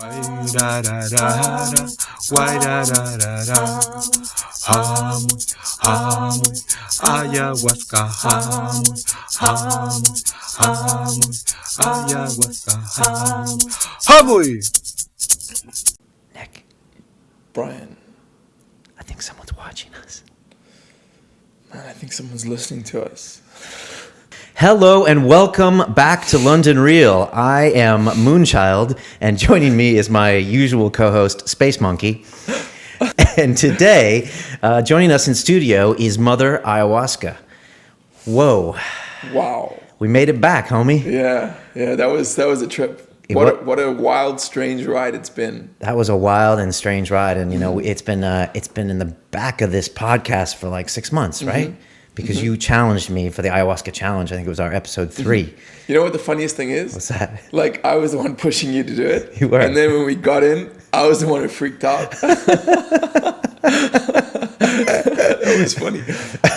Why da da da da, why da da da da, ayahuasca, ayahuasca, hamu. Nick, Brian, I think someone's watching us. man, I think someone's listening to us. Hello and welcome back to London Real. I am Moonchild, and joining me is my usual co-host, Space Monkey. And today, joining us in studio is Mother Ayahuasca. Whoa. Wow. We made it back, homie. Yeah, that was a trip. What a wild, strange ride it's been. That was a wild and strange ride, and it's been in the back of this podcast for like 6 months, right? Because you challenged me for the ayahuasca challenge. I think it was our episode 3. You know what the funniest thing is? What's that? Like, I was the one pushing you to do it. You were. And then when we got in, I was the one who freaked out. That was funny.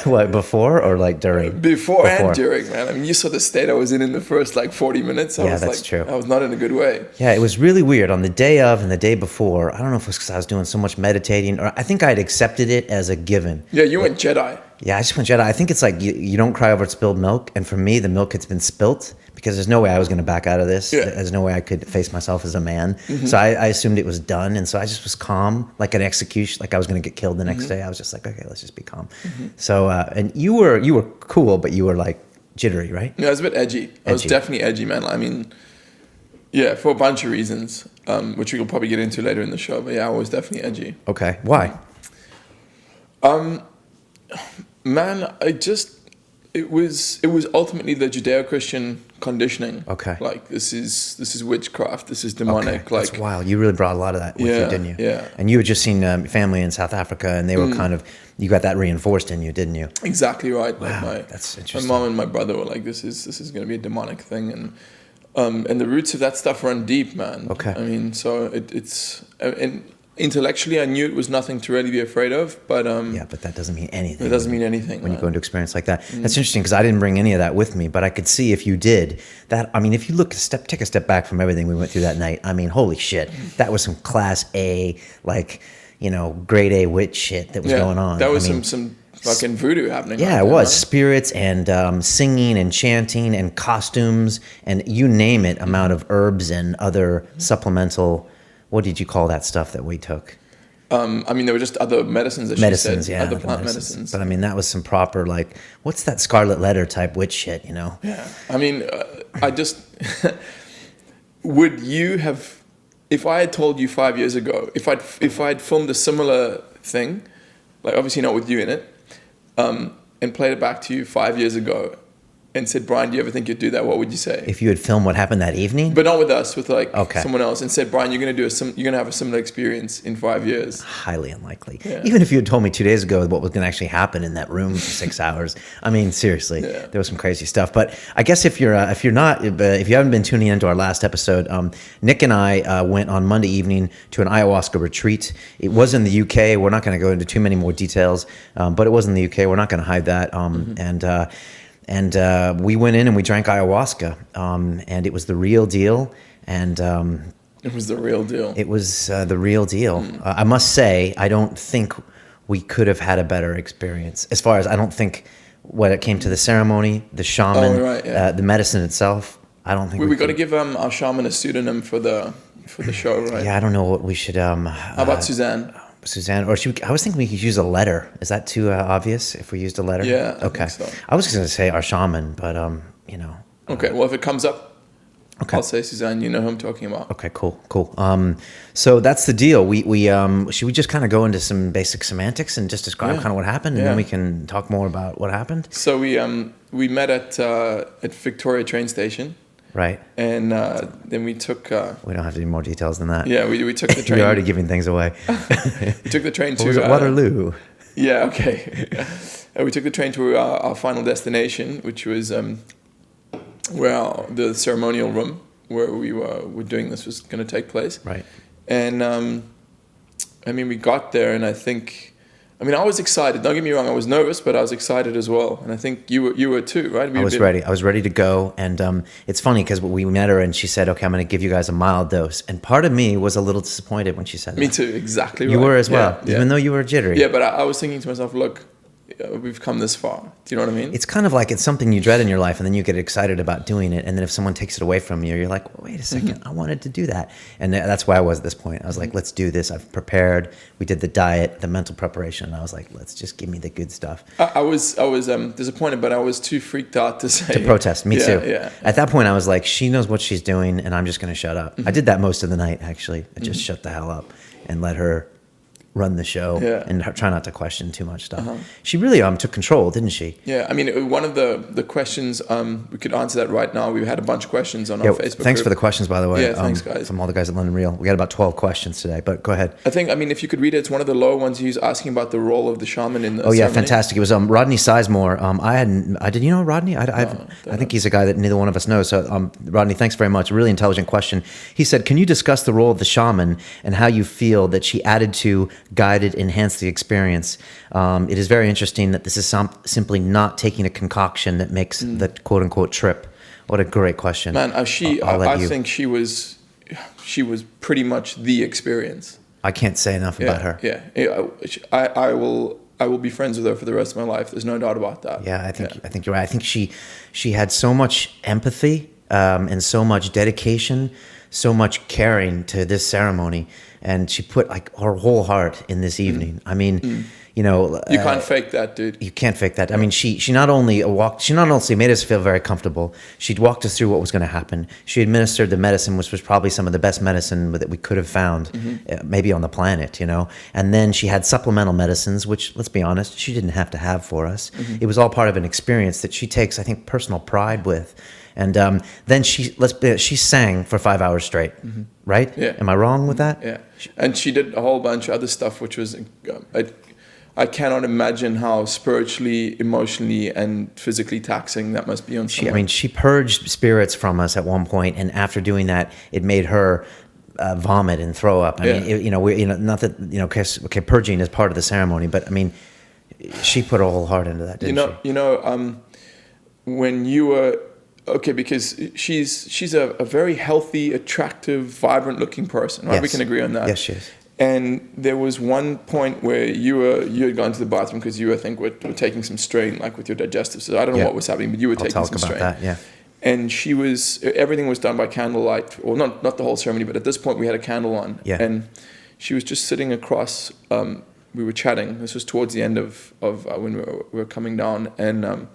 What, before or like during? Before and during, man. I mean, you saw the state I was in the first like 40 minutes. Yeah, that's true. I was not in a good way. Yeah, it was really weird. On the day of and the day before, I don't know if it was because I was doing so much meditating, or I think I had accepted it as a given. Yeah, you went Jedi. Yeah, I just went Jedi. I think it's like you don't cry over spilled milk. And for me, the milk had been spilt because there's no way I was going to back out of this. Yeah. There's no way I could face myself as a man. So I assumed it was done. And so I just was calm, like an execution, like I was going to get killed the next day. I was just like, okay, let's just be calm. So, and you were cool, but you were like jittery, right? Yeah, I was a bit edgy. I was definitely edgy, man. I mean, yeah, for a bunch of reasons, which we will probably get into later in the show. But yeah, I was definitely edgy. Okay. Why? Man, it was ultimately the Judeo-Christian conditioning. Okay. Like this is witchcraft. This is demonic. Okay. Like that's wild. You really brought a lot of that with you, didn't you? Yeah. And you had just seen family in South Africa, and they were you got that reinforced in you, didn't you? Exactly right. Wow, Like that's interesting. My mom and my brother were like, this is going to be a demonic thing, and the roots of that stuff run deep, man. Okay. I mean, so it's and intellectually, I knew it was nothing to really be afraid of, but yeah, but that doesn't mean anything. it doesn't mean anything when you go into experience like that. That's interesting because I didn't bring any of that with me, but I could see if you did that. I mean, if you take a step back from everything we went through that night, I mean, holy shit, that was some class A, like, grade A witch shit that was going on. That was some fucking voodoo happening. Yeah, it was. Spirits and singing and chanting and costumes and you name it, amount of herbs and other supplemental, what did you call that stuff that we took? I mean, there were just other medicines, as Medicines, she said, yeah. other plant medicines. But I mean, that was some proper, like, what's that Scarlet Letter type witch shit, Yeah. I mean, I just, would you have, if I had told you 5 years ago, if I'd filmed a similar thing, like obviously not with you in it, and played it back to you 5 years ago and said, Brian, do you ever think you'd do that? What would you say? If you had filmed what happened that evening? But not with us, with someone else, and said, Brian, you're going to have a similar experience in 5 years. Highly unlikely. Yeah. Even if you had told me 2 days ago what was going to actually happen in that room for 6 hours, I mean, seriously, there was some crazy stuff. But I guess if you haven't been tuning into our last episode, Nic and I went on Monday evening to an ayahuasca retreat. It was in the UK. We're not going to go into too many more details, but it was in the UK. We're not going to hide that. And we went in and we drank ayahuasca, and it was the real deal. And it was the real deal. It was the real deal. I must say, I don't think we could have had a better experience. As far as I don't think, when it came to the ceremony, the shaman, the medicine itself, I don't think we got to give our shaman a pseudonym for the show, right? Yeah, I don't know what we should. How about Suzanne? Suzanne, or I was thinking we could use a letter. Is that too obvious if we used a letter? Yeah. Okay. I think so. I was going to say our shaman, but Okay. Well, if it comes up, okay. I'll say Suzanne. You know who I'm talking about. Okay. Cool. So that's the deal. We should we just kind of go into some basic semantics and just describe kind of what happened, and then we can talk more about what happened. So we met at Victoria train station. Right. And then we took... we don't have to do more details than that. Yeah, we took the train. You're already giving things away. We took the train to... was it, Waterloo? Yeah, okay. We took the train to our final destination, which was where the ceremonial room where we were doing this was going to take place. Right. And, I mean, we got there, and I think I mean, I was excited. Don't get me wrong. I was nervous, but I was excited as well. And I think you were too, right? I was ready. I was ready to go. And it's funny because we met her and she said, okay, I'm going to give you guys a mild dose. And part of me was a little disappointed when she said that. Me too. Exactly. You right. were as well, Yeah. even though you were jittery. Yeah, but I was thinking to myself, look, we've come this far. Do you know what I mean? It's kind of like it's something you dread in your life and then you get excited about doing it. And then if someone takes it away from you, you're like, well, wait a second, I wanted to do that. And that's why I was at this point. I was like, let's do this. I've prepared. We did the diet, the mental preparation. And I was like, let's just give me the good stuff. I was disappointed, but I was too freaked out to say. To protest. Me too. Yeah. At that point, I was like, she knows what she's doing and I'm just going to shut up. I did that most of the night, actually. I just shut the hell up and let her run the show and try not to question too much stuff. She really took control, didn't she? Yeah, I mean, one of the questions, we could answer that right now. We had a bunch of questions on our Facebook Thanks group. for the questions, by the way. Yeah, thanks, guys. From all the guys at London Real. We got about 12 questions today, but go ahead. I mean, if you could read it, it's one of the lower ones. He was asking about the role of the shaman in the ceremony. Yeah, fantastic. It was Rodney Sizemore. Did you know Rodney? I think he's a guy that neither one of us knows. So Rodney, thanks very much. Really intelligent question. He said, can you discuss the role of the shaman and how you feel that she added to, guided, enhanced the experience? It is very interesting that this is simply not taking a concoction that makes the quote unquote trip. What a great question. Man, I think she was pretty much the experience. I can't say enough about her. Yeah. I will be friends with her for the rest of my life. There's no doubt about that. Yeah, I think you're right. I think she had so much empathy and so much dedication, so much caring to this ceremony, and she put like her whole heart in this evening. I mean, you know, you can't fake that, dude. You can't fake that. I mean, she not only made us feel very comfortable. She'd walked us through what was going to happen. She administered the medicine, which was probably some of the best medicine that we could have found, maybe on the planet, you know. And then she had supplemental medicines, which, let's be honest, she didn't have to have for us. It was all part of an experience that she takes, I think, personal pride with. And then she sang for 5 hours straight, right? Yeah. Am I wrong with that? Yeah. And she did a whole bunch of other stuff, which was, I cannot imagine how spiritually, emotionally, and physically taxing that must be on someone. She purged spirits from us at one point, and after doing that, it made her vomit and throw up. I mean, not that, okay, purging is part of the ceremony, but I mean, she put her whole heart into that, didn't she? When you were... Okay, because she's a very healthy, attractive, vibrant-looking person, right? Yes. We can agree on that. Yes, she is. And there was one point where you had gone to the bathroom because you, I think, were taking some strain, like with your digestive system. I don't know what was happening, but you were taking some strain. I'll talk about that, yeah. And everything was done by candlelight, or not the whole ceremony, but at this point we had a candle on. Yeah. And she was just sitting across, we were chatting. This was towards the end of when we were coming down, and...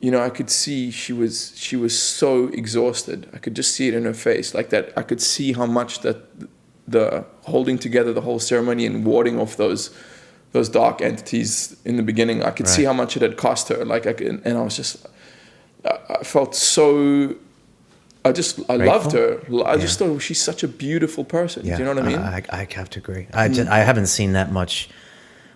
I could see she was so exhausted. I could just see it in her face, like that. I could see how much that the holding together the whole ceremony and warding off those dark entities in the beginning. I could see how much it had cost her. And I was just, I felt so. I loved her. I just thought she's such a beautiful person. Yeah. Do you know what I mean? I have to agree. I haven't seen that much.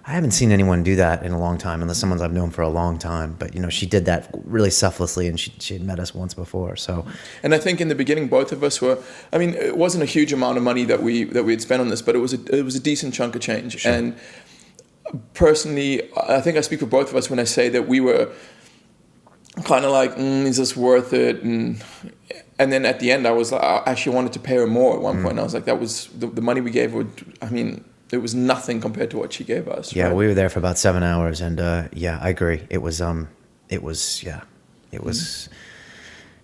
I haven't seen anyone do that in a long time, unless someone I've known for a long time. But she did that really selflessly, and she had met us once before. So, and I think in the beginning, both of us were. I mean, it wasn't a huge amount of money that we had spent on this, but it was a decent chunk of change. Sure. And personally, I think I speak for both of us when I say that we were kind of like, is this worth it? And then at the end, I actually wanted to pay her more at one point. I was like, that was the money we gave her. I mean, it was nothing compared to what she gave us. Yeah, right? We were there for about 7 hours, and I agree. It was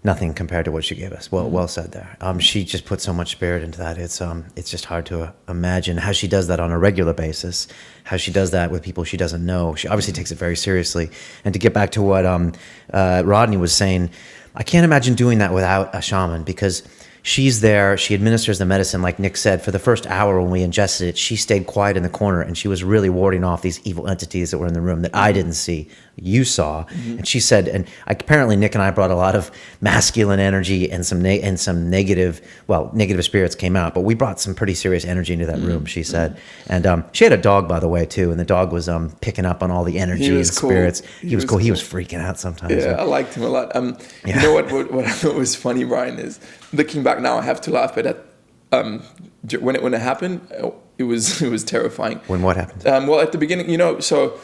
nothing compared to what she gave us. Well said there. She just put so much spirit into that. It's just hard to imagine how she does that on a regular basis. How she does that with people she doesn't know. She obviously takes it very seriously. And to get back to what Rodney was saying, I can't imagine doing that without a shaman, because she's there, she administers the medicine, like Nic said. For the first hour when we ingested it, she stayed quiet in the corner, and she was really warding off these evil entities that were in the room that I didn't see, you saw. And she said, and apparently Nic and I brought a lot of masculine energy and some negative spirits came out, but we brought some pretty serious energy into that room, she said. And she had a dog, by the way, too, and the dog was picking up on all the energy and spirits. He was cool. He was freaking out sometimes. Yeah, I liked him a lot. You know what I thought was funny, Brian, is looking back now, I have to laugh, but when it happened, it was terrifying. When what happened? Well, at the beginning, so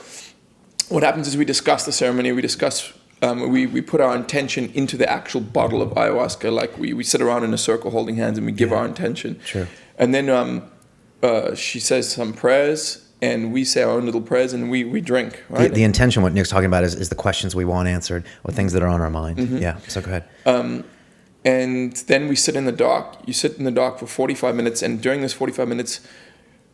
what happens is we discuss the ceremony, we put our intention into the actual bottle of ayahuasca. Like we sit around in a circle holding hands and we give our intention. Sure. And then she says some prayers and we say our own little prayers and we drink, right? The intention, what Nick's talking about, is the questions we want answered or things that are on our mind. Mm-hmm. Yeah, so go ahead. And then we sit in the dark. You sit in the dark for 45 minutes, and during this 45 minutes,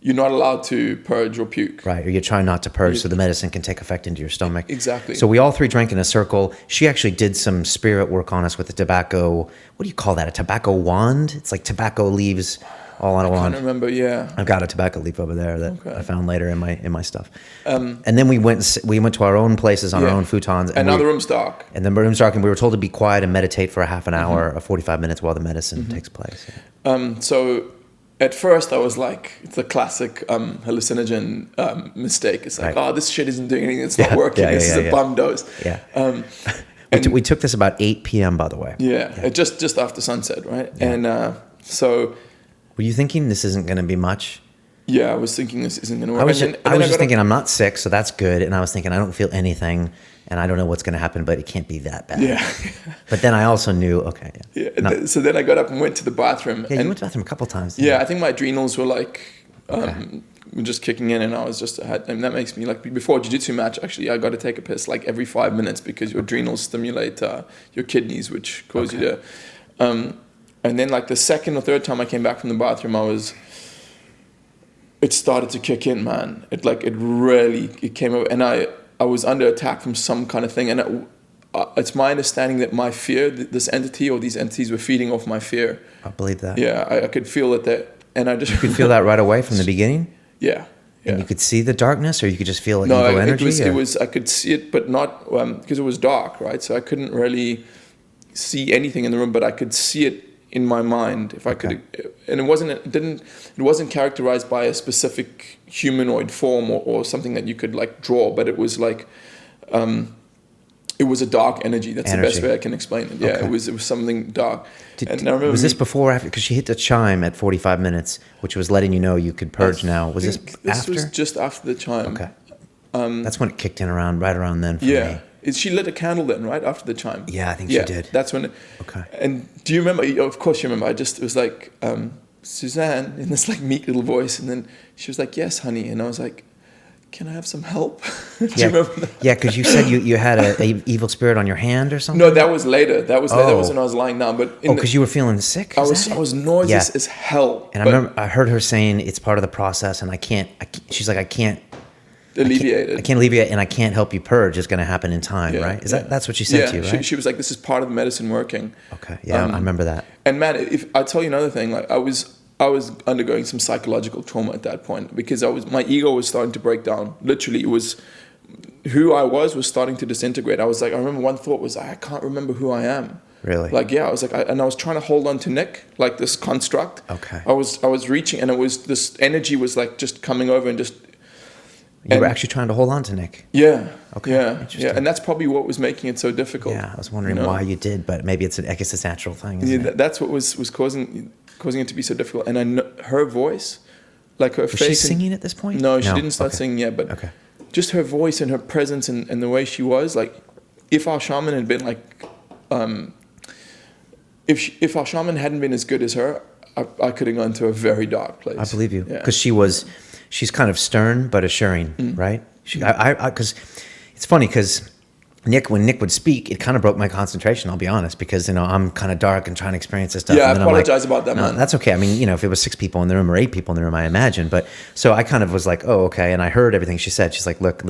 you're not allowed to purge or puke. Right, or you're trying not to purge so the medicine can take effect into your stomach. Exactly. So we all three drank in a circle. She actually did some spirit work on us with the tobacco. What do you call that? A tobacco wand? It's like tobacco leaves all on a wand. I can't remember, yeah. I've got a tobacco leaf over there that I found later in my stuff. And then we went to our own places on our own futons. And now the room's dark. And the room's dark, and we were told to be quiet and meditate for a half an hour or 45 minutes while the medicine takes place. So at first I was like, it's a classic hallucinogen mistake. It's like, this shit isn't doing anything. It's not working. This is a bum dose. Yeah. We took this about 8 p.m., by the way. Yeah. Just after sunset, right? Yeah. And so... Were you thinking this isn't going to be much? Yeah, I was thinking this isn't going to work. I was just thinking I'm not sick, so that's good. And I was thinking I don't feel anything, and I don't know what's going to happen, but it can't be that bad. Yeah. But then I also knew, okay. Yeah. So then I got up and went to the bathroom. Yeah, you went to the bathroom a couple times. Yeah, I think my adrenals were like were just kicking in, and I was just, and that makes me like, before a jiu-jitsu match, actually, I got to take a piss like every 5 minutes because your adrenals stimulate your kidneys, which cause you to... And then like the second or third time I came back from the bathroom, it started to kick in, man. It came over, and I was under attack from some kind of thing. And it's my understanding that my fear, this entity or these entities were feeding off my fear. I believe that. Yeah, I could feel it and I just... You could feel that right away from the beginning? Yeah. And you could see the darkness, or you could just feel evil energy? It was, I could see it, but not, because it was dark, right? So I couldn't really see anything in the room, but I could see it in my mind, if I could, and it wasn't characterized by a specific humanoid form or something that you could like draw, but it was like, it was a dark energy. That's the best way I can explain it. Yeah, it was something dark. And I remember was this before or after? Because she hit the chime at 45 minutes, which was letting you know you could purge now. Was this after? This was just after the chime. Okay. That's when it kicked in right around then for me. She lit a candle then, right? After the chime. Yeah, I think she did. That's when Okay. And do you remember? Of course you remember. It was like, Suzanne, in this like meek little voice. And then she was like, yes, honey. And I was like, can I have some help? Do you remember that? Yeah, because you said you had a evil spirit on your hand or something? No, that was later. That was when I was lying down. But because you were feeling sick? I was nauseous as hell. And I remember I heard her saying it's part of the process, and she's like, I can't alleviate it. I can't alleviate it, and I can't help you purge. It's going to happen in time, right? That's what she said to you, right? She was like, this is part of the medicine working. Okay, yeah, I remember that. And man, if I tell you another thing, like I was undergoing some psychological trauma at that point because my ego was starting to break down. Literally, it was who I was starting to disintegrate. I was like, I remember one thought was, I can't remember who I am. Really? Like, yeah, I was like, and I was trying to hold on to Nic, like this construct. Okay. I was reaching, and it was this energy was like just coming over and just. You were actually trying to hold on to Nic. Yeah. Okay. Yeah. And that's probably what was making it so difficult. Yeah, I was wondering why you did, but maybe I guess it's a natural thing. Isn't it? That's what was causing it to be so difficult. And I know her voice, like her face. Was she singing at this point? No, she didn't start singing yet. But just her voice and her presence and the way she was, like, if our shaman had been like, if our shaman hadn't been as good as her, I could have gone to a very dark place. I believe you, because she's kind of stern but assuring, right? Because it's funny because when Nic would speak, it kind of broke my concentration. I'll be honest, because I'm kind of dark and trying to experience this stuff. Yeah, and I apologize about that, man. That's okay. I mean, if it was 6 people in the room or 8 people in the room, I imagine. But so I kind of was like, oh, okay, and I heard everything she said. She's like, look,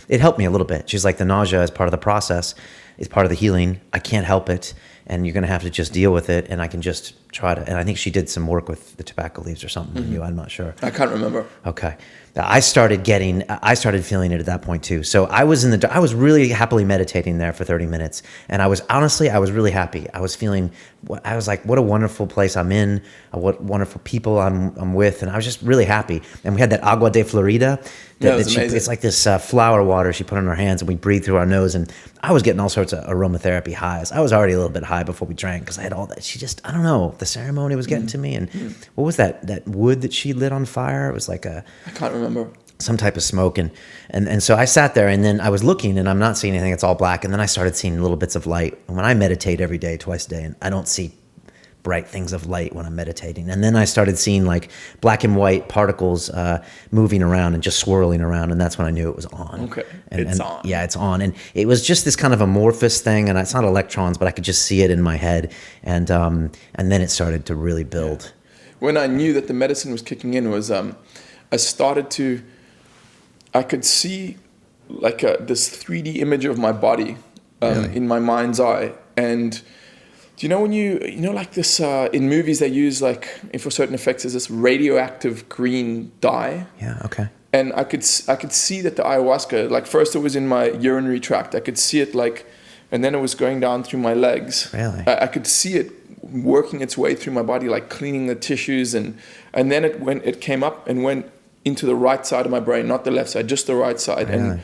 it helped me a little bit. She's like, the nausea is part of the process. It's part of the healing. I can't help it, and you're going to have to just deal with it. And I can just try to. And I think she did some work with the tobacco leaves or something. Mm-hmm. I'm not sure. I can't remember. Okay. I started feeling it at that point too. So I was really happily meditating there for 30 minutes. And I was really happy. I was like, what a wonderful place I'm in, what wonderful people I'm with. And I was just really happy. And we had that agua de Florida. It's like this flower water she put on her hands, and we breathe through our nose. And I was getting all sorts of aromatherapy highs. I was already a little bit high high before we drank because I had all that. I don't know, the ceremony was getting to me. And what was that wood that she lit on fire? It was like I can't remember. some type of smoke. And so I sat there, and then I was looking, and I'm not seeing anything. It's all black. And then I started seeing little bits of light. And when I meditate every day, twice a day, and I don't see bright things of light when I'm meditating. And then I started seeing like black and white particles moving around and just swirling around, and that's when I knew it was on. Okay, it's on. Yeah, it's on. And it was just this kind of amorphous thing, and it's not electrons, but I could just see it in my head. And then it started to really build. Yeah. When I knew that the medicine was kicking in was I could see like this 3D image of my body in my mind's eye. And do you know when you know like this in movies they use like for certain effects there's this radioactive green dye? Yeah, okay. And I could see that the ayahuasca, like first it was in my urinary tract. I could see it like, and then it was going down through my legs. Really? I could see it working its way through my body, like cleaning the tissues, and then it came up and went into the right side of my brain, not the left side, just the right side. Really? And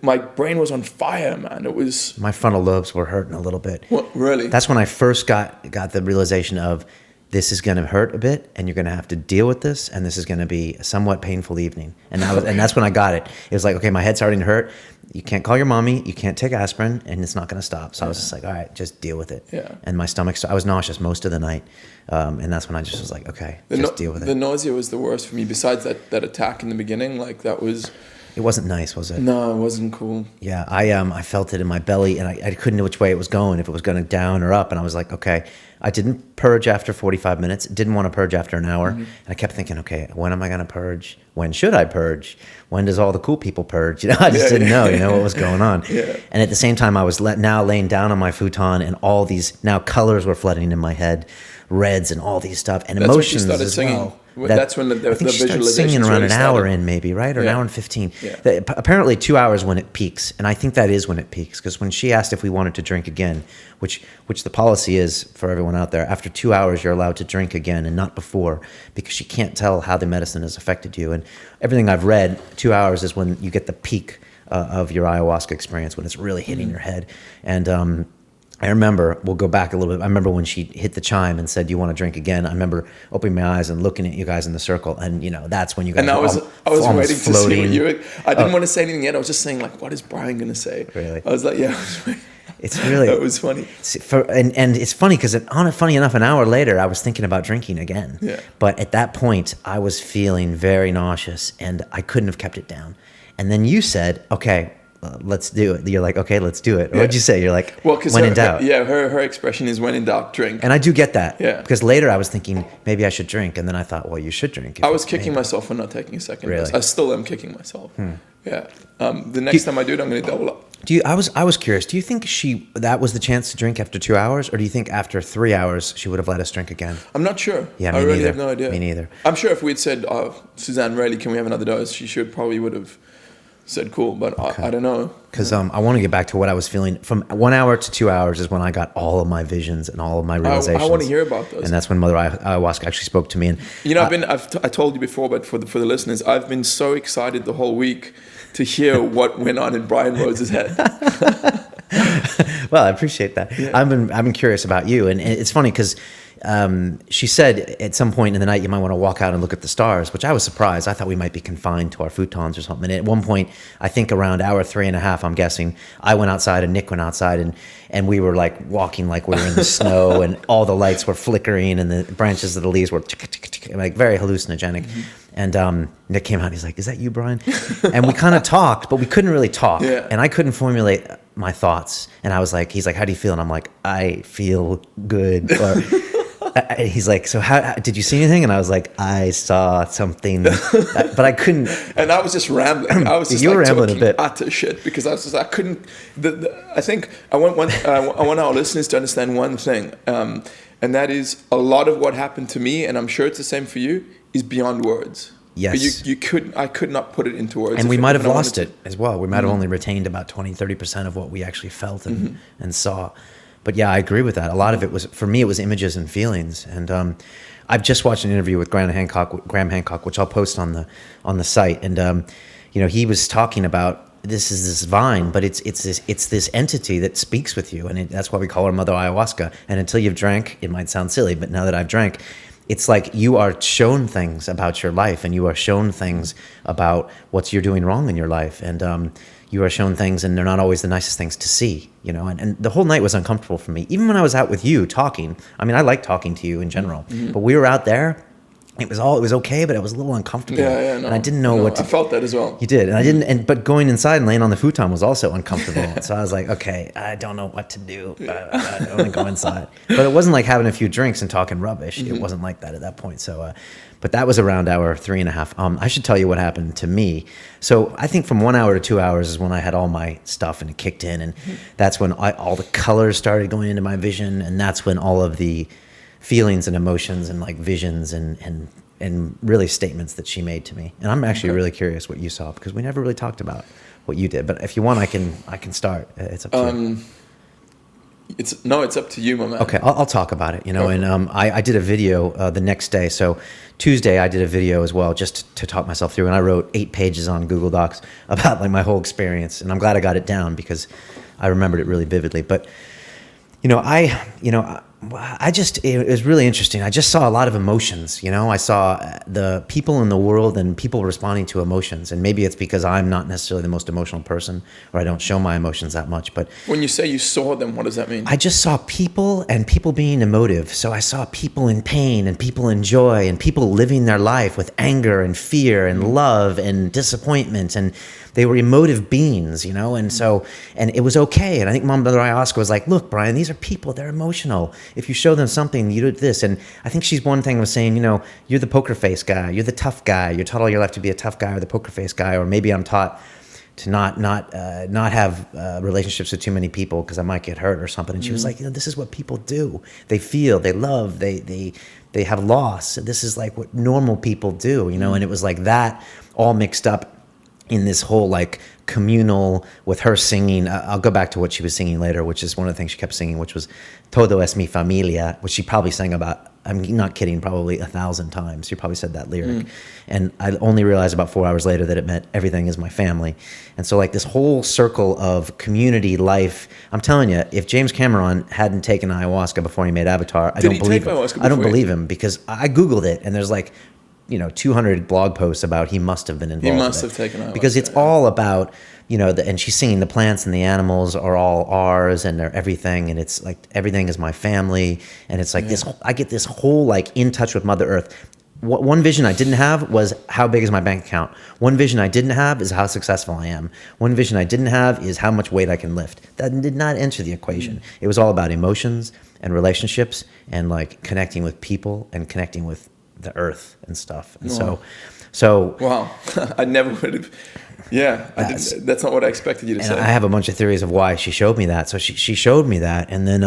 my brain was on fire, man. It was... My frontal lobes were hurting a little bit. What, really? That's when I first got the realization of this is going to hurt a bit, and you're going to have to deal with this, and this is going to be a somewhat painful evening. And that's when I got it. It was like, okay, my head's starting to hurt. You can't call your mommy. You can't take aspirin, and it's not going to stop. So I was just like, all right, just deal with it. Yeah. And my stomach, I was nauseous most of the night, and that's when I just was like, okay, just deal with it. The nausea was the worst for me. Besides that attack in the beginning, like that was... It wasn't nice, was it? No, it wasn't cool. Yeah, I felt it in my belly, and I couldn't know which way it was going, if it was going down or up. And I was like, okay. I didn't purge after 45 minutes. Didn't want to purge after an hour. And I kept thinking, okay, when am I going to purge? When should I purge? When does all the cool people purge? You know, I just didn't know, what was going on. Yeah. And at the same time, I was now laying down on my futon, and all these now colors were flooding in my head, reds and all these stuff, and emotions when she started as singing. well. That's when the I think she started visualization singing around really an hour started. in, maybe, right? Or an hour and 15. Yeah. Apparently 2 hours when it peaks. And I think that is when it peaks. Because when she asked if we wanted to drink again, which the policy is for everyone out there, after 2 hours you're allowed to drink again and not before, because she can't tell how the medicine has affected you. And everything I've read, 2 hours is when you get the peak of your ayahuasca experience, when it's really hitting your head. And I remember, we'll go back a little bit. I remember when she hit the chime and said, "You want to drink again?" I remember opening my eyes and looking at you guys in the circle, and that's when you guys. And I was waiting to see what you were. I didn't want to say anything yet. I was just saying, like, what is Brian going to say? Really? I was like, yeah. It's really. It was funny. And it's funny because funny enough, an hour later, I was thinking about drinking again. Yeah. But at that point, I was feeling very nauseous, and I couldn't have kept it down. And then you said, "Okay, let's do it." You're like, "Okay, let's do it." Or what'd you say? You're like, well, because when in doubt. her expression is when in doubt, drink. And I do get that. Yeah. Because later I was thinking maybe I should drink, and then I thought, well, you should drink. I was kicking myself for not taking a second. Really? I still am kicking myself. Yeah. The next time I do it, I'm going to double up. I was curious. Do you think that was the chance to drink after 2 hours, or do you think after 3 hours she would have let us drink again? I'm not sure. Yeah, I really have no idea. Me neither. I'm sure if we'd said, Suzanne Rayleigh, can we have another dose? She probably would have said cool, but okay. I don't know. Because I want to get back to what I was feeling. From 1 hour to 2 hours is when I got all of my visions and all of my realizations. I want to hear about those. And that's when Mother Ayahuasca actually spoke to me. And I told you before, but for the listeners, I've been so excited the whole week to hear what went on in Brian Rose's head. Well, I appreciate that. Yeah. I've been curious about you, and it's funny because she said at some point in the night you might want to walk out and look at the stars, which I was surprised. I thought we might be confined to our futons or something. And at one point, I think around hour 3.5, I'm guessing, I went outside and Nic went outside, and we were like walking like we were in the snow, and all the lights were flickering, and the branches of the leaves were like very hallucinogenic. Mm-hmm. And Nic came out. He's like, "Is that you, Brian?" And we kind of talked, but we couldn't really talk. Yeah. And I couldn't formulate my thoughts. And I was like, he's like, "How do you feel?" And I'm like, "I feel good." Or he's like, "So how did you see anything?" And I was like, "I saw something," but I couldn't. And I was just rambling. I was just you were rambling a bit. Utter shit, because I couldn't. I think I want our listeners to understand one thing, and that is a lot of what happened to me, and I'm sure it's the same for you, is beyond words. Yes. But I could not put it into words. And we might have lost it as well. We might have only retained about 20-30% of what we actually felt and saw. But yeah, I agree with that. A lot of it was, for me, it was images and feelings. And I've just watched an interview with Graham Hancock, which I'll post on the site. And he was talking about this is this vine, but it's this entity that speaks with you, and that's why we call her Mother Ayahuasca. And until you've drank, it might sound silly, but now that I've drank, it's like you are shown things about your life, and you are shown things about what you're doing wrong in your life, and you are shown things, and they're not always the nicest things to see, you know. And the whole night was uncomfortable for me. Even when I was out with you talking, I mean, I like talking to you in general, but we were out there. It was okay, but it was a little uncomfortable. Yeah, no. And I didn't know what to... I felt that as well. You did. And I didn't... But going inside and laying on the futon was also uncomfortable. So I was like, okay, I don't know what to do. I want to go inside. But it wasn't like having a few drinks and talking rubbish. It wasn't like that at that point. So, but that was around hour 3.5. I should tell you what happened to me. So I think from 1 hour to 2 hours is when I had all my stuff and it kicked in. And that's when all the colors started going into my vision. And that's when all of the feelings and emotions and like visions and really statements that she made to me. And I'm actually really curious what you saw, because we never really talked about what you did. But if you want, I can start. It's up to you. It's up to you, my man. Okay, I'll talk about it, you know. And I did a video the next day. So Tuesday I did a video as well, just to talk myself through. And I wrote 8 pages on Google Docs about like my whole experience. And I'm glad I got it down because I remembered it really vividly. But it was really interesting. I just saw a lot of emotions, you know. I saw the people in the world and people responding to emotions. And maybe it's because I'm not necessarily the most emotional person, or I don't show my emotions that much. But when you say you saw them, what does that mean? I just saw people and people being emotive. So I saw people in pain and people in joy and people living their life with anger and fear and love and disappointment, and they were emotive beings, you know. And so, and it was okay. And I think Mother Ayahuasca was like, look, Brian, these are people, they're emotional. If you show them something, you do this. And I think she's one thing was saying, you know, you're the poker face guy, you're the tough guy, you're taught all your life to be a tough guy or the poker face guy, or maybe I'm taught to not have relationships with too many people because I might get hurt or something. And she was like, you know, this is what people do. They feel, they love, they have loss. This is like what normal people do, you know. And it was like that all mixed up in this whole like communal with her singing. I'll go back to what she was singing later, which is one of the things she kept singing, which was Todo es mi familia, which she probably sang about, I'm not kidding, probably 1,000 times. She probably said that lyric. And I only realized about 4 hours later that it meant everything is my family. And so like this whole circle of community life, I'm telling you, if James Cameron hadn't taken ayahuasca before he made Avatar, I don't believe him. I don't believe him, because I Googled it and there's like, 200 blog posts about he must have been involved. He must have taken ayahuasca. Because it's all about, and she's singing the plants and the animals are all ours and they're everything. And it's like, everything is my family. And it's like this, I get this whole like in touch with Mother Earth. One vision I didn't have was how big is my bank account. One vision I didn't have is how successful I am. One vision I didn't have is how much weight I can lift. That did not enter the equation. It was all about emotions and relationships and like connecting with people and connecting with the earth and stuff. And so wow. I never would have. Yeah, that's not what I expected you to say. I have a bunch of theories of why she showed me that. So she showed me that, and then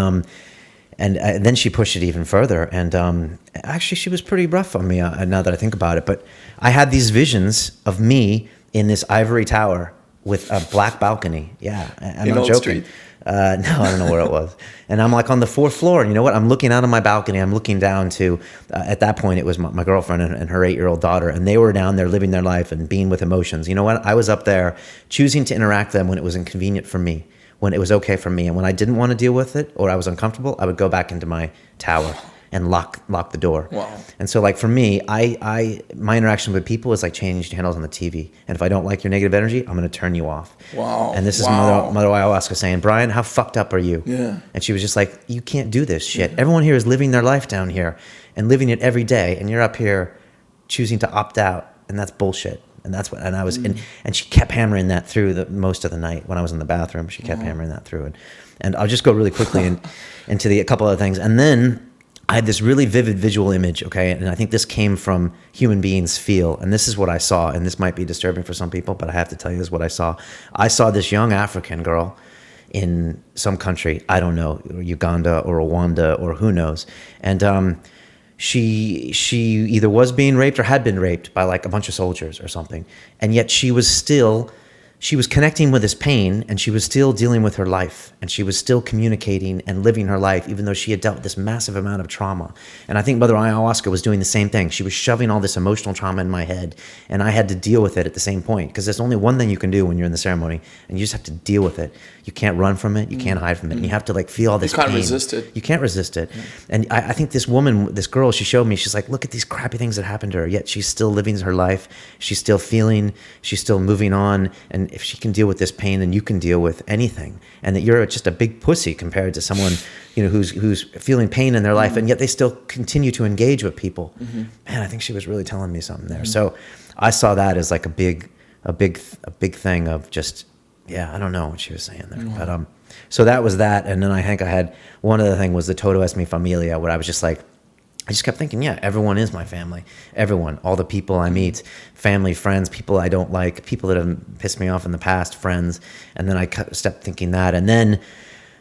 and then she pushed it even further. And actually, she was pretty rough on me now that I think about it. But I had these visions of me in this ivory tower with a black balcony. Yeah, I'm not joking. No, I don't know where it was. And I'm like on the 4th floor. And you know what? I'm looking out on my balcony. I'm looking down to, at that point, it was my girlfriend and her 8-year-old daughter. And they were down there living their life and being with emotions. You know what? I was up there choosing to interact with them when it was inconvenient for me, when it was okay for me. And when I didn't want to deal with it or I was uncomfortable, I would go back into my tower and lock the door. Wow. And so like for me, my interaction with people is like changing channels on the TV. And if I don't like your negative energy, I'm going to turn you off. Wow. And this is Mother Ayahuasca saying, Brian, how fucked up are you? Yeah. And she was just like, you can't do this shit. Everyone here is living their life down here and living it every day. And you're up here choosing to opt out. And that's bullshit. And that's what, and I was, and she kept hammering that through most of the night when I was in the bathroom. She kept hammering that through. And I'll just go really quickly into a couple other things. And then I had this really vivid visual image, okay? And I think this came from human beings feel. And this is what I saw. And this might be disturbing for some people, but I have to tell you this is what I saw. I saw this young African girl in some country, I don't know, Uganda or Rwanda or who knows. And she either was being raped or had been raped by like a bunch of soldiers or something. And yet she was still she was connecting with this pain, and she was still dealing with her life, and she was still communicating and living her life, even though she had dealt with this massive amount of trauma. And I think Mother Ayahuasca was doing the same thing. She was shoving all this emotional trauma in my head, and I had to deal with it at the same point, because there's only one thing you can do when you're in the ceremony, and you just have to deal with it. You can't run from it. You can't hide from it. And you have to like feel all this pain. You can't resist it. You can't resist it. And I think this woman, this girl, she showed me, she's like, look at these crappy things that happened to her, yet she's still living her life. She's still feeling, she's still moving on. And if she can deal with this pain, then you can deal with anything. And that you're just a big pussy compared to someone, who's feeling pain in their life, and yet they still continue to engage with people. Man, I think she was really telling me something there. So I saw that as like a big thing of just, I don't know what she was saying there. But so that was that. And then I think I had one other thing was the Todo es mi familia, where I was just like, I just kept thinking, everyone is my family. Everyone, all the people I meet, family, friends, people I don't like, people that have pissed me off in the past, friends. And then I stepped thinking that. And then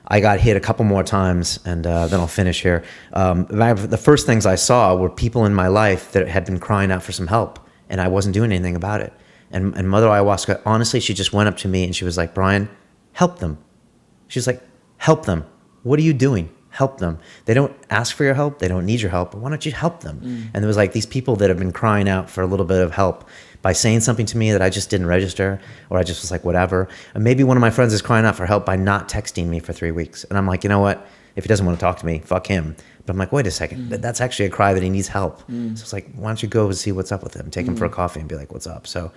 I got hit a couple more times, and then I'll finish here. The first things I saw were people in my life that had been crying out for some help, and I wasn't doing anything about it. And Mother Ayahuasca, honestly, she just went up to me and she was like, Brian, help them. She's like, help them. What are you doing? Help them. They don't ask for your help. They don't need your help. But why don't you help them? And there was like these people that have been crying out for a little bit of help by saying something to me that I just didn't register, or I just was like, whatever. And maybe one of my friends is crying out for help by not texting me for 3 weeks. And I'm like, you know what? If he doesn't want to talk to me, fuck him. But I'm like, wait a second. That's actually a cry that he needs help. So it's like, why don't you go and see what's up with him? Take him for a coffee and be like, what's up? So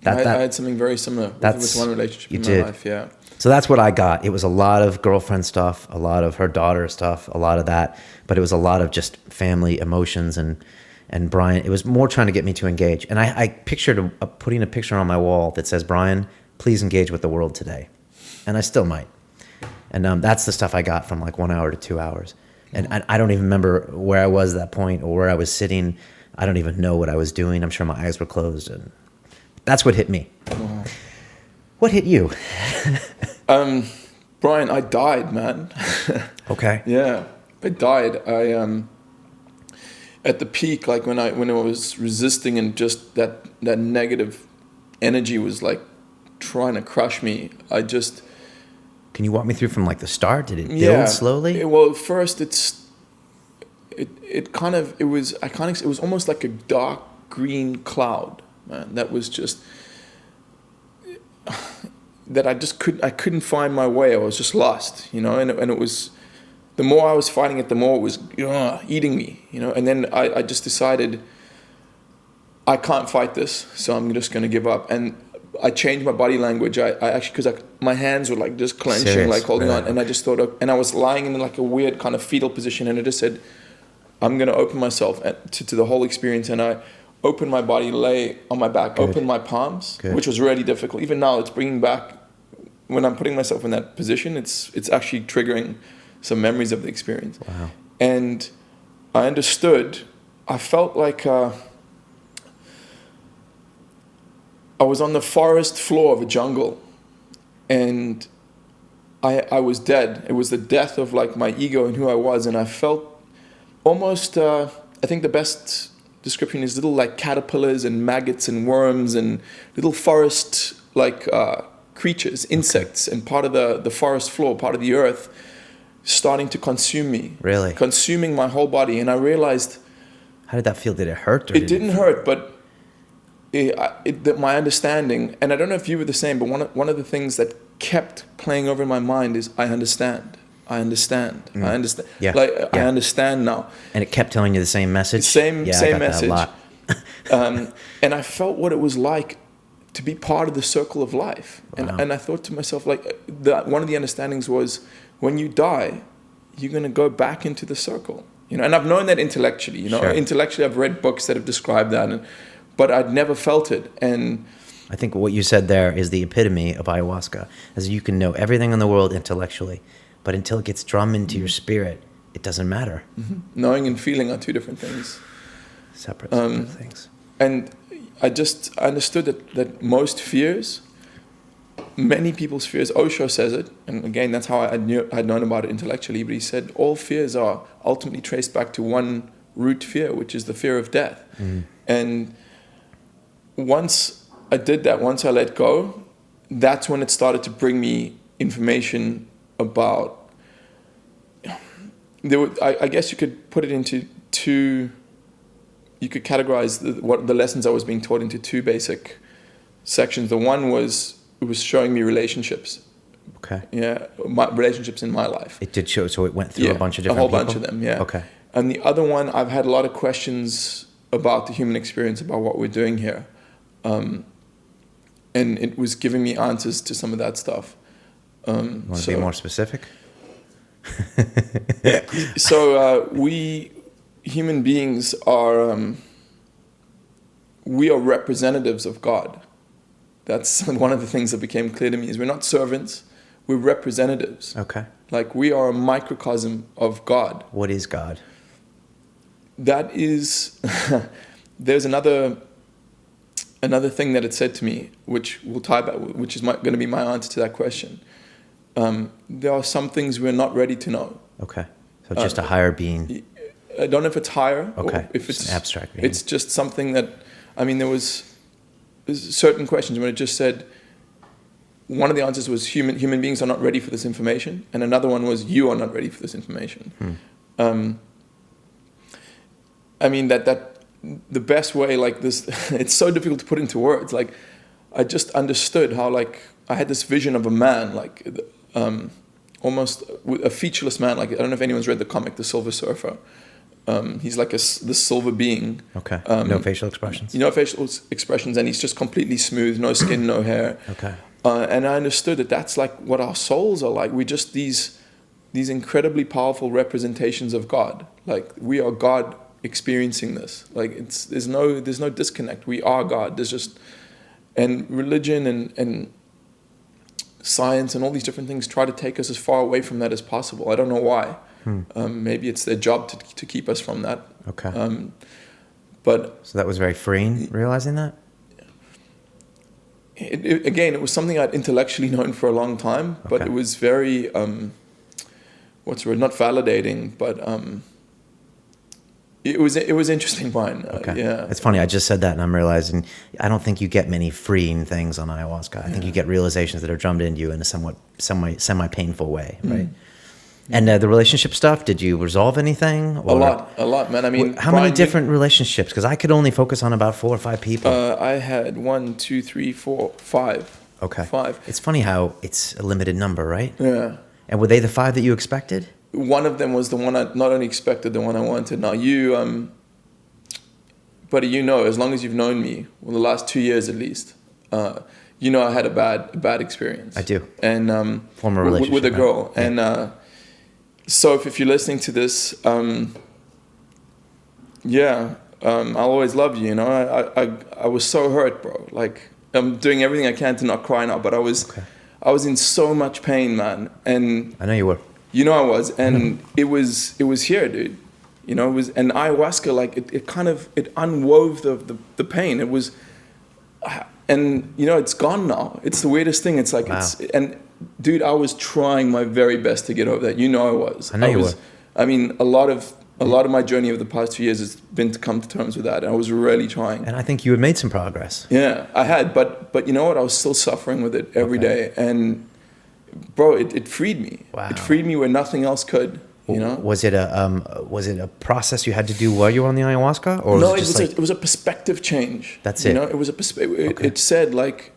I had something very similar with one relationship in my life, So that's what I got. It was a lot of girlfriend stuff, a lot of her daughter stuff, a lot of that. But it was a lot of just family emotions and Brian. It was more trying to get me to engage. And I pictured putting a picture on my wall that says, Brian, please engage with the world today. And I still might. And that's the stuff I got from like 1 hour to 2 hours. And I don't even remember where I was at that point or where I was sitting. I don't even know what I was doing. I'm sure my eyes were closed. And that's what hit me. Wow. What hit you? Brian, I died, man. Okay. Yeah, I died. At the peak, like when I was resisting and just that negative energy was like trying to crush me. Can you walk me through from like the start? Did it build slowly? Well, at first it was almost like a dark green cloud, man. That was just that I couldn't find my way. I was just lost, and it was, the more I was fighting it, the more it was eating me, and then I just decided I can't fight this, so I'm just going to give up. And I changed my body language. I actually, because my hands were like just clenching, Serious? like holding Really? on, and I just thought and I was lying in like a weird kind of fetal position, and I just said, I'm going to open myself to the whole experience. And I opened my body, lay on my back, opened my palms, which was really difficult. Even now, it's bringing back, when I'm putting myself in that position, it's actually triggering some memories of the experience. Wow. And I understood. I felt like I was on the forest floor of a jungle, and I was dead. It was the death of like my ego and who I was, and I felt almost, I think the best description is little like caterpillars and maggots and worms and little forest like creatures, insects, and part of the forest floor, part of the earth, starting to consume me. Really? Consuming my whole body. And I realized... How did that feel? Did it hurt? Or it didn't hurt, but my understanding, and I don't know if you were the same, but one of the things that kept playing over in my mind is, I understand. I understand. I understand. Yeah. I understand now. And it kept telling you the same message? Same I got message. That a lot. And I felt what it was like to be part of the circle of life. Wow. And I thought to myself, like, one of the understandings was, when you die, you're going to go back into the circle. And I've known that intellectually. Sure. Intellectually, I've read books that have described that, but I'd never felt it. And I think what you said there is the epitome of ayahuasca, as you can know everything in the world intellectually, but until it gets drummed into your spirit, it doesn't matter. Mm-hmm. Knowing and feeling are two different things. Separate things. And I understood that most fears, many people's fears, Osho says it, and again, that's how I'd known about it intellectually, but he said all fears are ultimately traced back to one root fear, which is the fear of death. Mm. And once I did that, once I let go, that's when it started to bring me information about. I guess you could put it into two. You could categorize the lessons I was being taught into two basic sections. The one was, it was showing me relationships. Okay. Yeah, my relationships in my life. It did show, so it went through a bunch of different people? A whole people? bunch of them, yeah. Okay. And the other one, I've had a lot of questions about the human experience, about what we're doing here. And it was giving me answers to some of that stuff. You want to be more specific? So we human beings are, we are representatives of God. That's one of the things that became clear to me, is we're not servants, we're representatives. Okay. Like, we are a microcosm of God. What is God? That is, there's another thing that it said to me, which will tie back, which is going to be my answer to that question. There are some things we're not ready to know. Okay. So just a higher being. I don't know if it's higher. Okay. Or if it's an abstract being. It's just something that, I mean, there's certain questions when it just said, one of the answers was human beings are not ready for this information, and another one was you are not ready for this information. I mean, that the best way, like this, it's so difficult to put into words. Like, I just understood how, like, I had this vision of a man, like, almost a featureless man. Like, I don't know if anyone's read the comic, The Silver Surfer. He's like this silver being. Okay. No facial expressions. No facial expressions, and he's just completely smooth, no skin, no hair. Okay. And I understood that that's like what our souls are like. We're just these incredibly powerful representations of God. Like, we are God experiencing this. Like, there's no disconnect. We are God. There's just, and religion and science and all these different things try to take us as far away from that as possible. I don't know why. Maybe it's their job to keep us from that. Okay. But so that was very freeing, realizing that? Again, it was something I'd intellectually known for a long time, but it was very, what's the word, not validating, but it was interesting, Brian. Okay. Yeah. It's funny, I just said that and I'm realizing I don't think you get many freeing things on ayahuasca. I think you get realizations that are drummed into you in a somewhat semi-painful way, right? And the relationship stuff, did you resolve anything? Or? A lot, man. I mean, how many different relationships? Because I could only focus on about 4 or 5 people. I had 1, 2, 3, 4, 5. Okay. 5. It's funny how it's a limited number, right? Yeah. And were they the 5 that you expected? One of them was the one I not only expected, the one I wanted. Now you, buddy, you know, as long as you've known me, well, the last 2 years at least, you know, I had a bad experience. I do. And former relationship with a girl, yeah. and so if you're listening to this, I'll always love you. You know, I was so hurt, bro. Like, I'm doing everything I can to not cry now, but I was in so much pain, man. And I know you were. You know I was, and it was here, dude. You know, it was, and ayahuasca, like it kind of unwove the pain. It was, and you know, it's gone now. It's the weirdest thing. It's like and dude, I was trying my very best to get over that. You know I was. I know you were. I mean, a lot of my journey over the past 2 years has been to come to terms with that, and I was really trying. And I think you had made some progress. Yeah, I had, but you know what? I was still suffering with it every day, and bro, it freed me. Wow. It freed me where nothing else could. You know? Was it a process you had to do while you were on the ayahuasca, or no? it was a perspective change. That's it. You know, it was a perspective. It said like,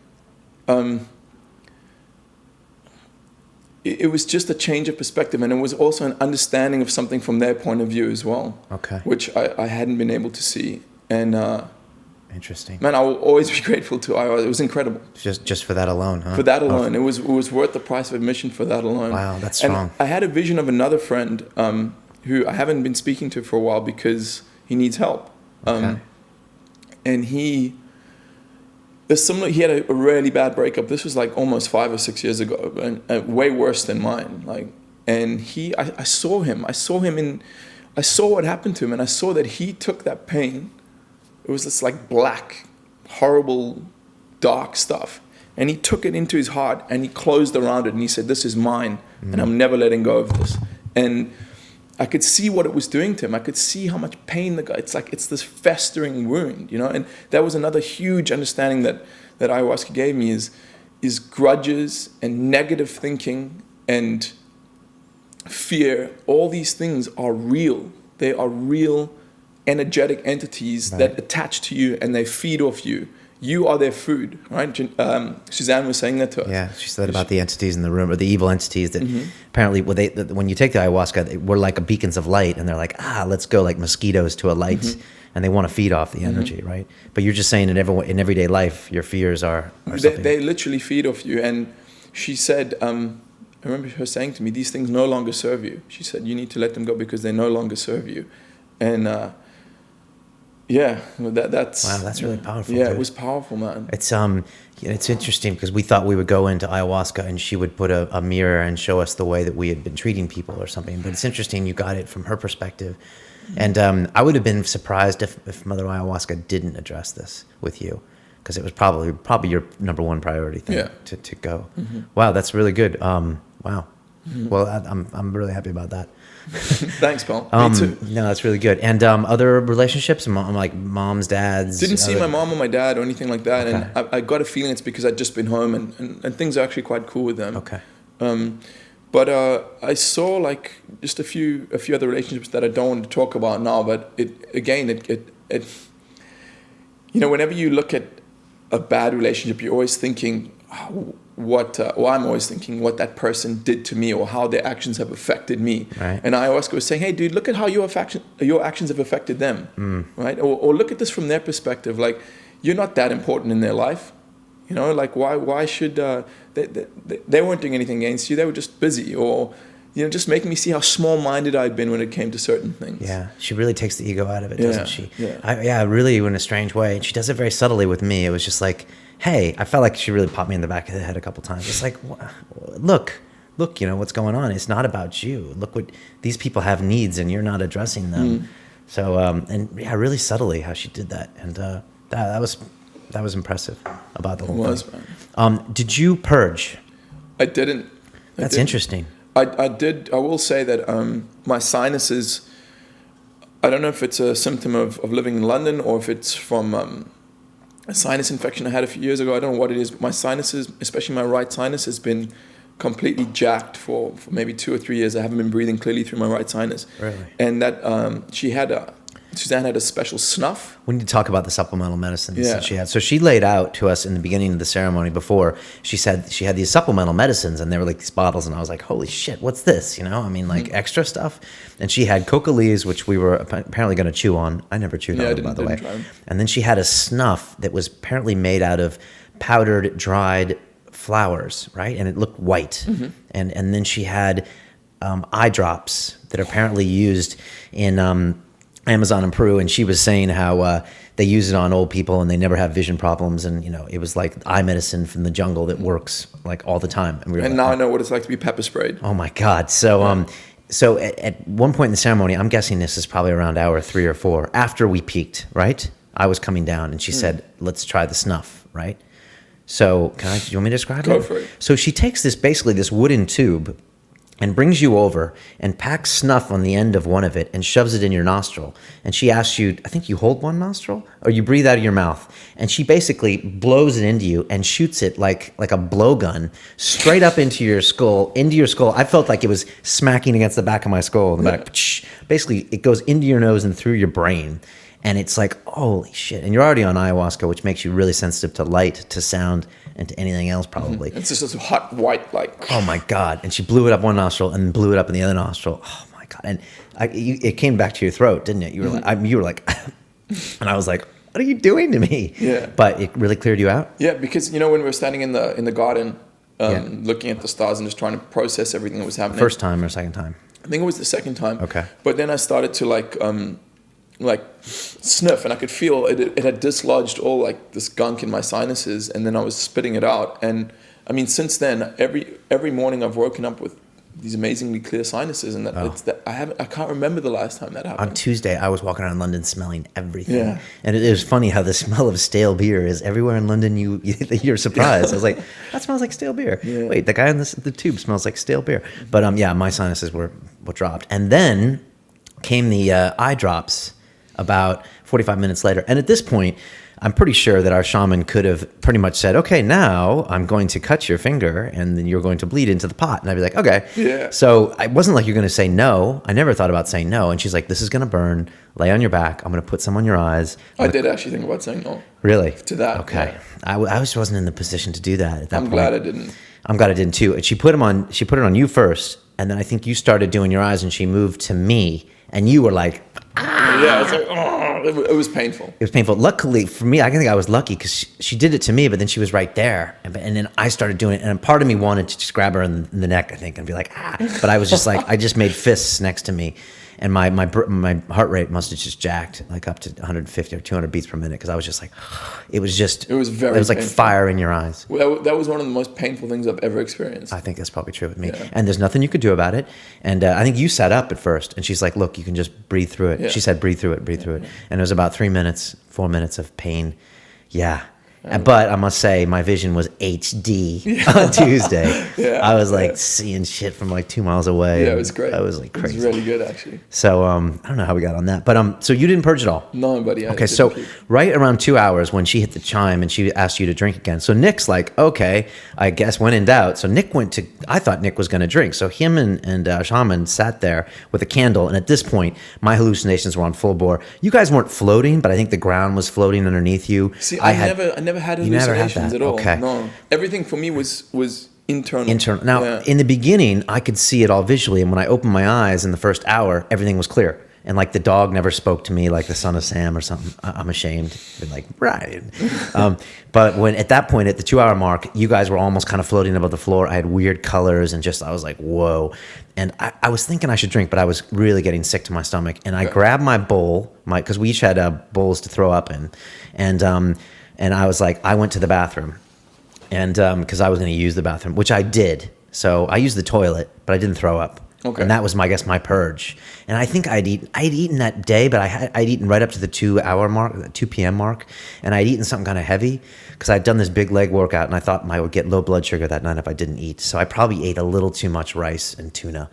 it was just a change of perspective, and it was also an understanding of something from their point of view as well. Okay. Which I hadn't been able to see, and interesting. Man, I will always be grateful to ayahuasca. It was incredible. Just for that alone, huh? For that alone, it was worth the price of admission for that alone. Wow, that's strong. And I had a vision of another friend who I haven't been speaking to for a while because he needs help. And he had a really bad breakup. This was like almost 5 or 6 years ago, and way worse than mine. Like, and I saw him. I saw what happened to him, and I saw that he took that pain. It was this like black, horrible, dark stuff. And he took it into his heart and he closed around it and he said, "This is mine, and I'm never letting go of this." And I could see what it was doing to him. I could see how much pain it's this festering wound, you know? And that was another huge understanding that ayahuasca gave me is is grudges and negative thinking and fear. All these things are real. They are real energetic entities that attach to you and they feed off you. You are their food, right? Suzanne was saying that to us. Yeah, she said about the entities in the room, or the evil entities that apparently, when you take the ayahuasca, we're like beacons of light, and they're like, let's go like mosquitoes to a light, and they want to feed off the energy, right? But you're just saying in everyday life, your fears are something. They literally feed off you. And she said, I remember her saying to me, these things no longer serve you. She said, you need to let them go because they no longer serve you. And that's wow, that's really powerful. Yeah, dude. it was powerful, man. It's interesting because we thought we would go into ayahuasca and she would put a mirror and show us the way that we had been treating people or something. But it's interesting you got it from her perspective. And I would have been surprised if Mother Ayahuasca didn't address this with you, because it was probably your number one priority thing to go. Wow, that's really good. Wow. Well, I'm really happy about that. Thanks, Paul. Me too. No, that's really good. And other relationships, like moms, dads? Didn't see my mom or my dad or anything like that. Okay. And I got a feeling it's because I'd just been home and things are actually quite cool with them. Okay. But I saw like just a few other relationships that I don't want to talk about now. But it whenever you look at a bad relationship, you're always thinking I'm always thinking what that person did to me or how their actions have affected me. Right. And ayahuasca was saying, hey, dude, look at how your actions have affected them, right? Or look at this from their perspective. Like, you're not that important in their life. Like why should they weren't doing anything against you. They were just busy, or just making me see how small-minded I'd been when it came to certain things. Yeah, she really takes the ego out of it, doesn't she? Yeah. Really in a strange way. And she does it very subtly with me. It was just like, hey, I felt like she really popped me in the back of the head a couple times. It's like, look, what's going on. It's not about you. Look what these people have needs and you're not addressing them. So, really subtly how she did that. And that was impressive about the whole thing. Man. Did you purge? I didn't. That's interesting. I did. I will say that my sinuses, I don't know if it's a symptom of living in London or if it's from a sinus infection I had a few years ago. I don't know what it is, but my sinuses, especially my right sinus, has been completely jacked for maybe 2 or 3 years. I haven't been breathing clearly through my right sinus. Really? And that Suzanne had a special snuff. We need to talk about the supplemental medicines that she had. So she laid out to us in the beginning of the ceremony before, she said she had these supplemental medicines and they were like these bottles, and I was like, holy shit, what's this? Extra stuff. And she had coca leaves, which we were apparently going to chew on. I never chewed on them, by the way. And then she had a snuff that was apparently made out of powdered, dried flowers, right? And it looked white. And then she had eye drops that are apparently used in Amazon in Peru, and she was saying how they use it on old people and they never have vision problems, and it was like eye medicine from the jungle that works like all the time. And now I know what it's like to be pepper sprayed. Oh my God! So so at one point in the ceremony, I'm guessing this is probably around hour 3 or 4 after we peaked, right? I was coming down, and she said, "Let's try the snuff," right? So do you want me to describe it? Go for it. So she takes this wooden tube and brings you over and packs snuff on the end of one of it and shoves it in your nostril. And she asks you, I think you hold one nostril or you breathe out of your mouth. And she basically blows it into you and shoots it like a blowgun straight up into your skull. I felt like it was smacking against the back of my skull in the back. Basically, it goes into your nose and through your brain. And it's like, holy shit. And you're already on ayahuasca, which makes you really sensitive to light, to sound, and to anything else probably. It's just this hot white light. Oh my God. And she blew it up one nostril and blew it up in the other nostril. Oh my God. And it came back to your throat, didn't it? You were like, and I was like, what are you doing to me? Yeah. But it really cleared you out? Yeah, because when we were standing in the garden, looking at the stars and just trying to process everything that was happening. First time or second time? I think it was the second time. Okay. But then I started to like sniff, and I could feel it had dislodged all like this gunk in my sinuses, and then I was spitting it out. And I mean, since then, every morning I've woken up with these amazingly clear sinuses, and I can't remember the last time that happened. On Tuesday, I was walking around London smelling everything, and it is funny how the smell of stale beer is everywhere in London. You're surprised. I was like, that smells like stale beer. Yeah. Wait, the guy in the tube smells like stale beer. But my sinuses were dropped, and then came the eye drops about 45 minutes later. And at this point, I'm pretty sure that our shaman could have pretty much said, okay, now I'm going to cut your finger and then you're going to bleed into the pot. And I'd be like, okay. Yeah. So it wasn't like you're going to say no. I never thought about saying no. And she's like, this is going to burn. Lay on your back. I'm going to put some on your eyes. I did actually think about saying no. Really? To that. Okay. Yeah. I just wasn't in the position to do that at that point. I'm glad I didn't. I'm glad I didn't too. And she put it on you first. And then I think you started doing your eyes and she moved to me. And you were like, yeah, it's like, oh, it was painful. It was painful. Luckily for me, I think I was lucky because she did it to me, but then she was right there. And then I started doing it. And part of me wanted to just grab her in the neck, I think, and be like, ah. But I was just like, I just made fists next to me. And my heart rate must have just jacked like up to 150 or 200 beats per minute because I was just like, it was like painful. fire in your eyes. Well, that was one of the most painful things I've ever experienced. I think that's probably true with me. Yeah. And there's nothing you could do about it. And I think you sat up at first and she's like, look, you can just breathe through it. Yeah. She said, breathe through it. And it was about 4 minutes of pain. Yeah. But I must say, my vision was HD on Tuesday. Yeah, I was like seeing shit from like 2 miles away. Yeah, it was great. I was like crazy. It was really good, actually. So I don't know how we got on that, but so you didn't purge at all. No, buddy. Okay, so right around 2 hours when she hit the chime and she asked you to drink again. So Nick's like, okay, I guess when in doubt. So Nick I thought Nick was going to drink. So him and shaman sat there with a candle. And at this point, my hallucinations were on full bore. You guys weren't floating, but I think the ground was floating underneath you. See, I never had hallucinations at all. Okay. No, everything for me was internal. Now, in the beginning, I could see it all visually. And when I opened my eyes in the first hour, everything was clear. And like the dog never spoke to me like the son of Sam or something. I'm ashamed. Been like, right. But when at that point, at the 2 hour mark, you guys were almost kind of floating above the floor. I had weird colors and I was like, whoa. And I was thinking I should drink, but I was really getting sick to my stomach. And I grabbed my bowl, because we each had bowls to throw up in. And I was like, I went to the bathroom. And because I was going to use the bathroom, which I did. So I used the toilet, but I didn't throw up. Okay. And that was my purge. And I think I'd eaten that day, but I'd eaten right up to the 2 hour mark, the 2 p.m. mark. And I'd eaten something kind of heavy because I'd done this big leg workout and I thought I would get low blood sugar that night if I didn't eat. So I probably ate a little too much rice and tuna,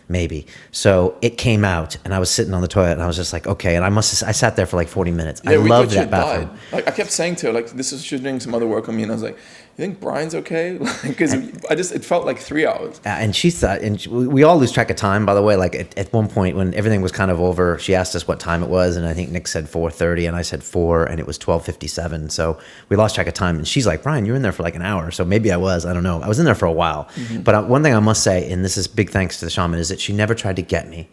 maybe. So it came out and I was sitting on the toilet and I was just like, okay. And I sat there for like 40 minutes. Yeah, I loved that bathroom. Died. Like I kept saying to her, like, she's doing some other work on me. And I was like, you think Brian's okay? Because it felt like 3 hours. And she thought, we all lose track of time, by the way. Like at one point when everything was kind of over, she asked us what time it was. And I think Nick said 4:30 and I said 4 and it was 12:57. So we lost track of time. And she's like, Brian, you're in there for like an hour. So maybe I was, I don't know. I was in there for a while. Mm-hmm. But one thing I must say, and this is big thanks to the shaman, is that she never tried to get me.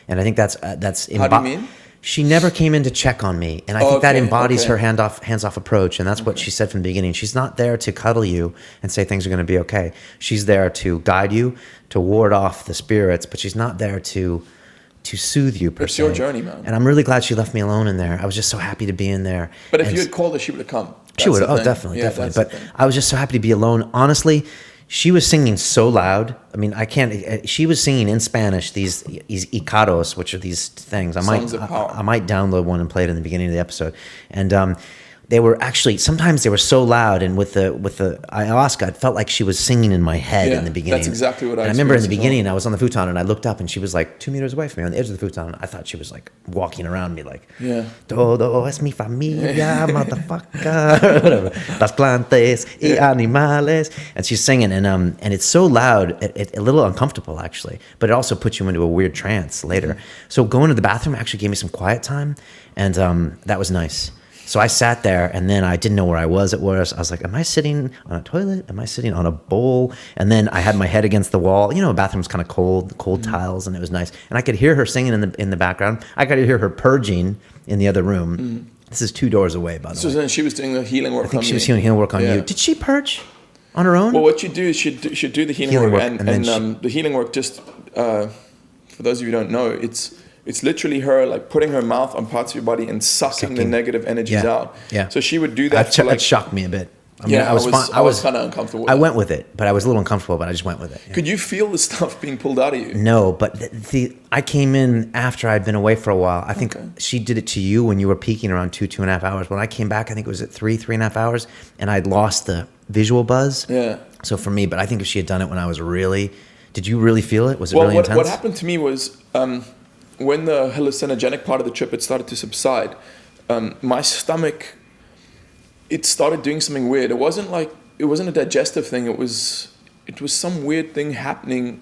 And I think that's How do you mean? She never came in to check on me. And I think that embodies her hands-off approach. And that's what she said from the beginning. She's not there to cuddle you and say things are going to be okay. She's there to guide you, to ward off the spirits, but she's not there to soothe you per se. It's your journey, man. And I'm really glad she left me alone in there. I was just so happy to be in there. But if you had called her, she would have come. She would have. Oh, definitely. But I was just so happy to be alone. Honestly, she was singing so loud. I mean, I can't. She was singing in Spanish these icaros, which are these things. I might download one and play it in the beginning of the episode. And they were actually sometimes they were so loud. And with the ayahuasca, it felt like she was singing in my head in the beginning. That's exactly what I remember in the beginning. I was on the futon and I looked up and she was like 2 meters away from me on the edge of the futon. I thought she was like walking around me like, todo es mi familia, motherfucker, whatever. Las plantas y animales. And she's singing and it's so loud, a little uncomfortable actually, but it also puts you into a weird trance later. So going to the bathroom actually gave me some quiet time and that was nice. So I sat there and then I didn't know where I was at worst. I was like, am I sitting on a toilet? Am I sitting on a bowl? And then I had my head against the wall. You know, a bathroom's kind of cold tiles, and it was nice. And I could hear her singing in the background. I could hear her purging in the other room. This is 2 doors away, by the way. So then she was doing the healing work on me. I think she was doing healing work on you. Did she purge on her own? Well, what you do is she'd do the healing work. And the healing work, just for those of you who don't know, it's literally her like putting her mouth on parts of your body and sucking the negative energies out. Yeah. So she would do that. That shocked me a bit. I mean, I was kind of uncomfortable with I went with it, but I was a little uncomfortable, but I just went with it. Yeah. Could you feel the stuff being pulled out of you? No, but I came in after I'd been away for a while. I think she did it to you when you were peaking around 2.5 hours. When I came back, I think it was at 3.5 hours, and I'd lost the visual buzz. Yeah. So for me, but I think if she had done it when I was did you really feel it? Was it really intense? What happened to me was... when the hallucinogenic part of the trip had started to subside, my stomach it started doing something weird. It wasn't a digestive thing. It was some weird thing happening,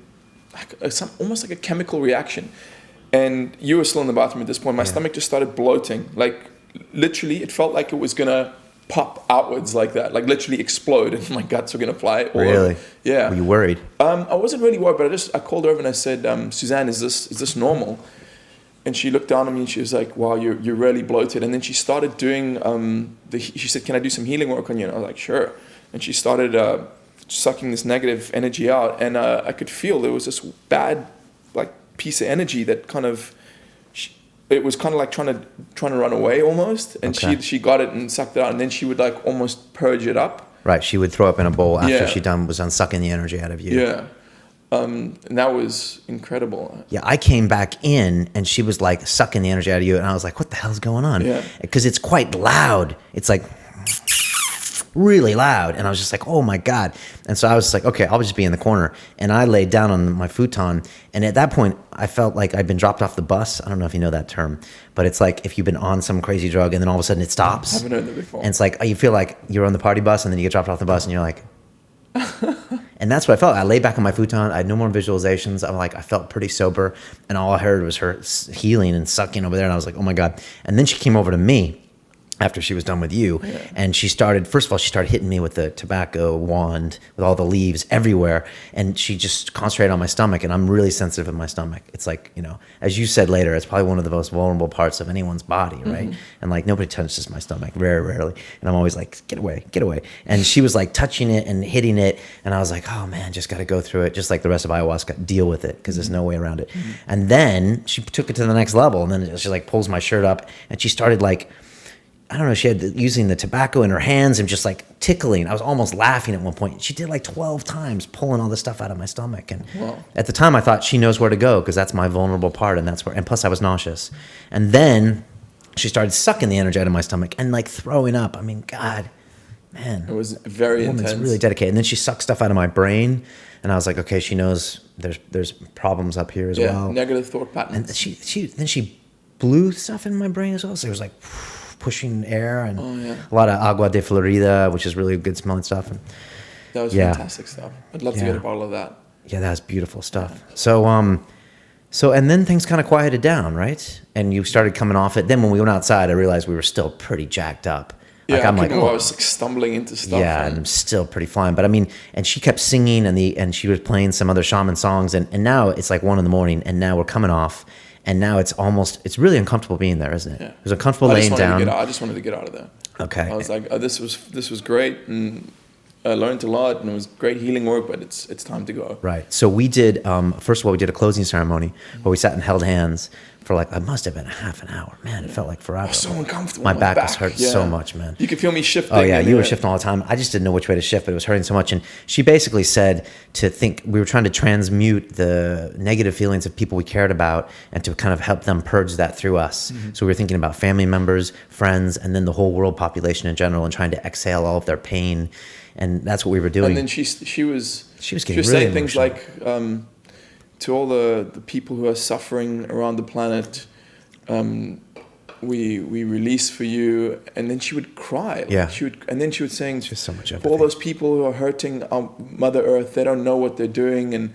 almost like a chemical reaction. And you were still in the bathroom at this point. My stomach just started bloating. Like literally, it felt like it was gonna pop outwards like that, like literally explode, and my guts were gonna fly. Really? Yeah. Were you worried? I wasn't really worried, but I called her over and I said, Suzanne, is this normal? And she looked down at me and she was like, wow, you're really bloated. And then she started doing, she said, can I do some healing work on you? And I was like, sure. And she started sucking this negative energy out. And I could feel there was this bad like piece of energy that kind of, it was kind of like trying to run away almost. And she got it and sucked it out. And then she would like almost purge it up. Right. She would throw up in a bowl after was done sucking the energy out of you. Yeah. And that was incredible. Yeah, I came back in and she was like sucking the energy out of you, and I was like, what the hell's going on? Yeah. Because it's quite loud. It's like really loud. And I was just like, oh my God. And so I was like, okay, I'll just be in the corner. And I laid down on my futon. And at that point, I felt like I'd been dropped off the bus. I don't know if you know that term, but it's like if you've been on some crazy drug and then all of a sudden it stops. I haven't heard that before. And it's like, you feel like you're on the party bus and then you get dropped off the bus and you're like, and that's what I felt. I lay back on my futon. I had no more visualizations. I felt pretty sober. And all I heard was her healing and sucking over there. And I was like, oh my God. And then she came over to me after she was done with you. Yeah. And she started hitting me with the tobacco wand with all the leaves everywhere. And she just concentrated on my stomach. And I'm really sensitive in my stomach. It's like, as you said later, it's probably one of the most vulnerable parts of anyone's body, right? Mm-hmm. And like nobody touches my stomach, very rarely. And I'm always like, get away, get away. And she was like touching it and hitting it. And I was like, oh man, just got to go through it. Just like the rest of ayahuasca, deal with it because there's no way around it. Mm-hmm. And then she took it to the next level. And then she like pulls my shirt up and she started like, I don't know, she had using the tobacco in her hands and just like tickling. I was almost laughing at one point. She did like 12 times pulling all this stuff out of my stomach. And at the time I thought she knows where to go because that's my vulnerable part. And plus I was nauseous. And then she started sucking the energy out of my stomach and like throwing up. I mean, God, man. It was very intense. It's really dedicated. And then she sucked stuff out of my brain. And I was like, okay, she knows there's problems up here as well. Negative thought patterns. And she blew stuff in my brain as well. So it was like pushing air and a lot of agua de Florida, which is really good smelling stuff. And that was fantastic stuff. I'd love to get a bottle of that. Yeah, that's beautiful stuff. So and then things kind of quieted down, right? And you started coming off it. Then when we went outside, I realized we were still pretty jacked up. Like, I was like stumbling into stuff. Yeah, and I'm still pretty flying. But I mean, and she kept singing and she was playing some other shaman songs. And now it's like 1 a.m. and now we're coming off. And now it's really uncomfortable being there, isn't it? Yeah. It was uncomfortable laying down. I just wanted to get out of there. Okay. I was like, this was great, and I learned a lot, and it was great healing work, but it's time to go. Right. So we did, first of all, we did a closing ceremony where we sat and held hands for like, it must have been a half an hour. Man, it felt like forever. I was so uncomfortable. My back was hurting so much, man. You could feel me shifting. Oh yeah, you were shifting all the time. I just didn't know which way to shift, but it was hurting so much. And she basically said we were trying to transmute the negative feelings of people we cared about and to kind of help them purge that through us. Mm-hmm. So we were thinking about family members, friends, and then the whole world population in general and trying to exhale all of their pain. And that's what we were doing. And then she was really saying things emotional. like, to all the people who are suffering around the planet, we release for you, and then she would cry. Yeah. And then she would saying, just so much for all those people who are hurting our Mother Earth, they don't know what they're doing, and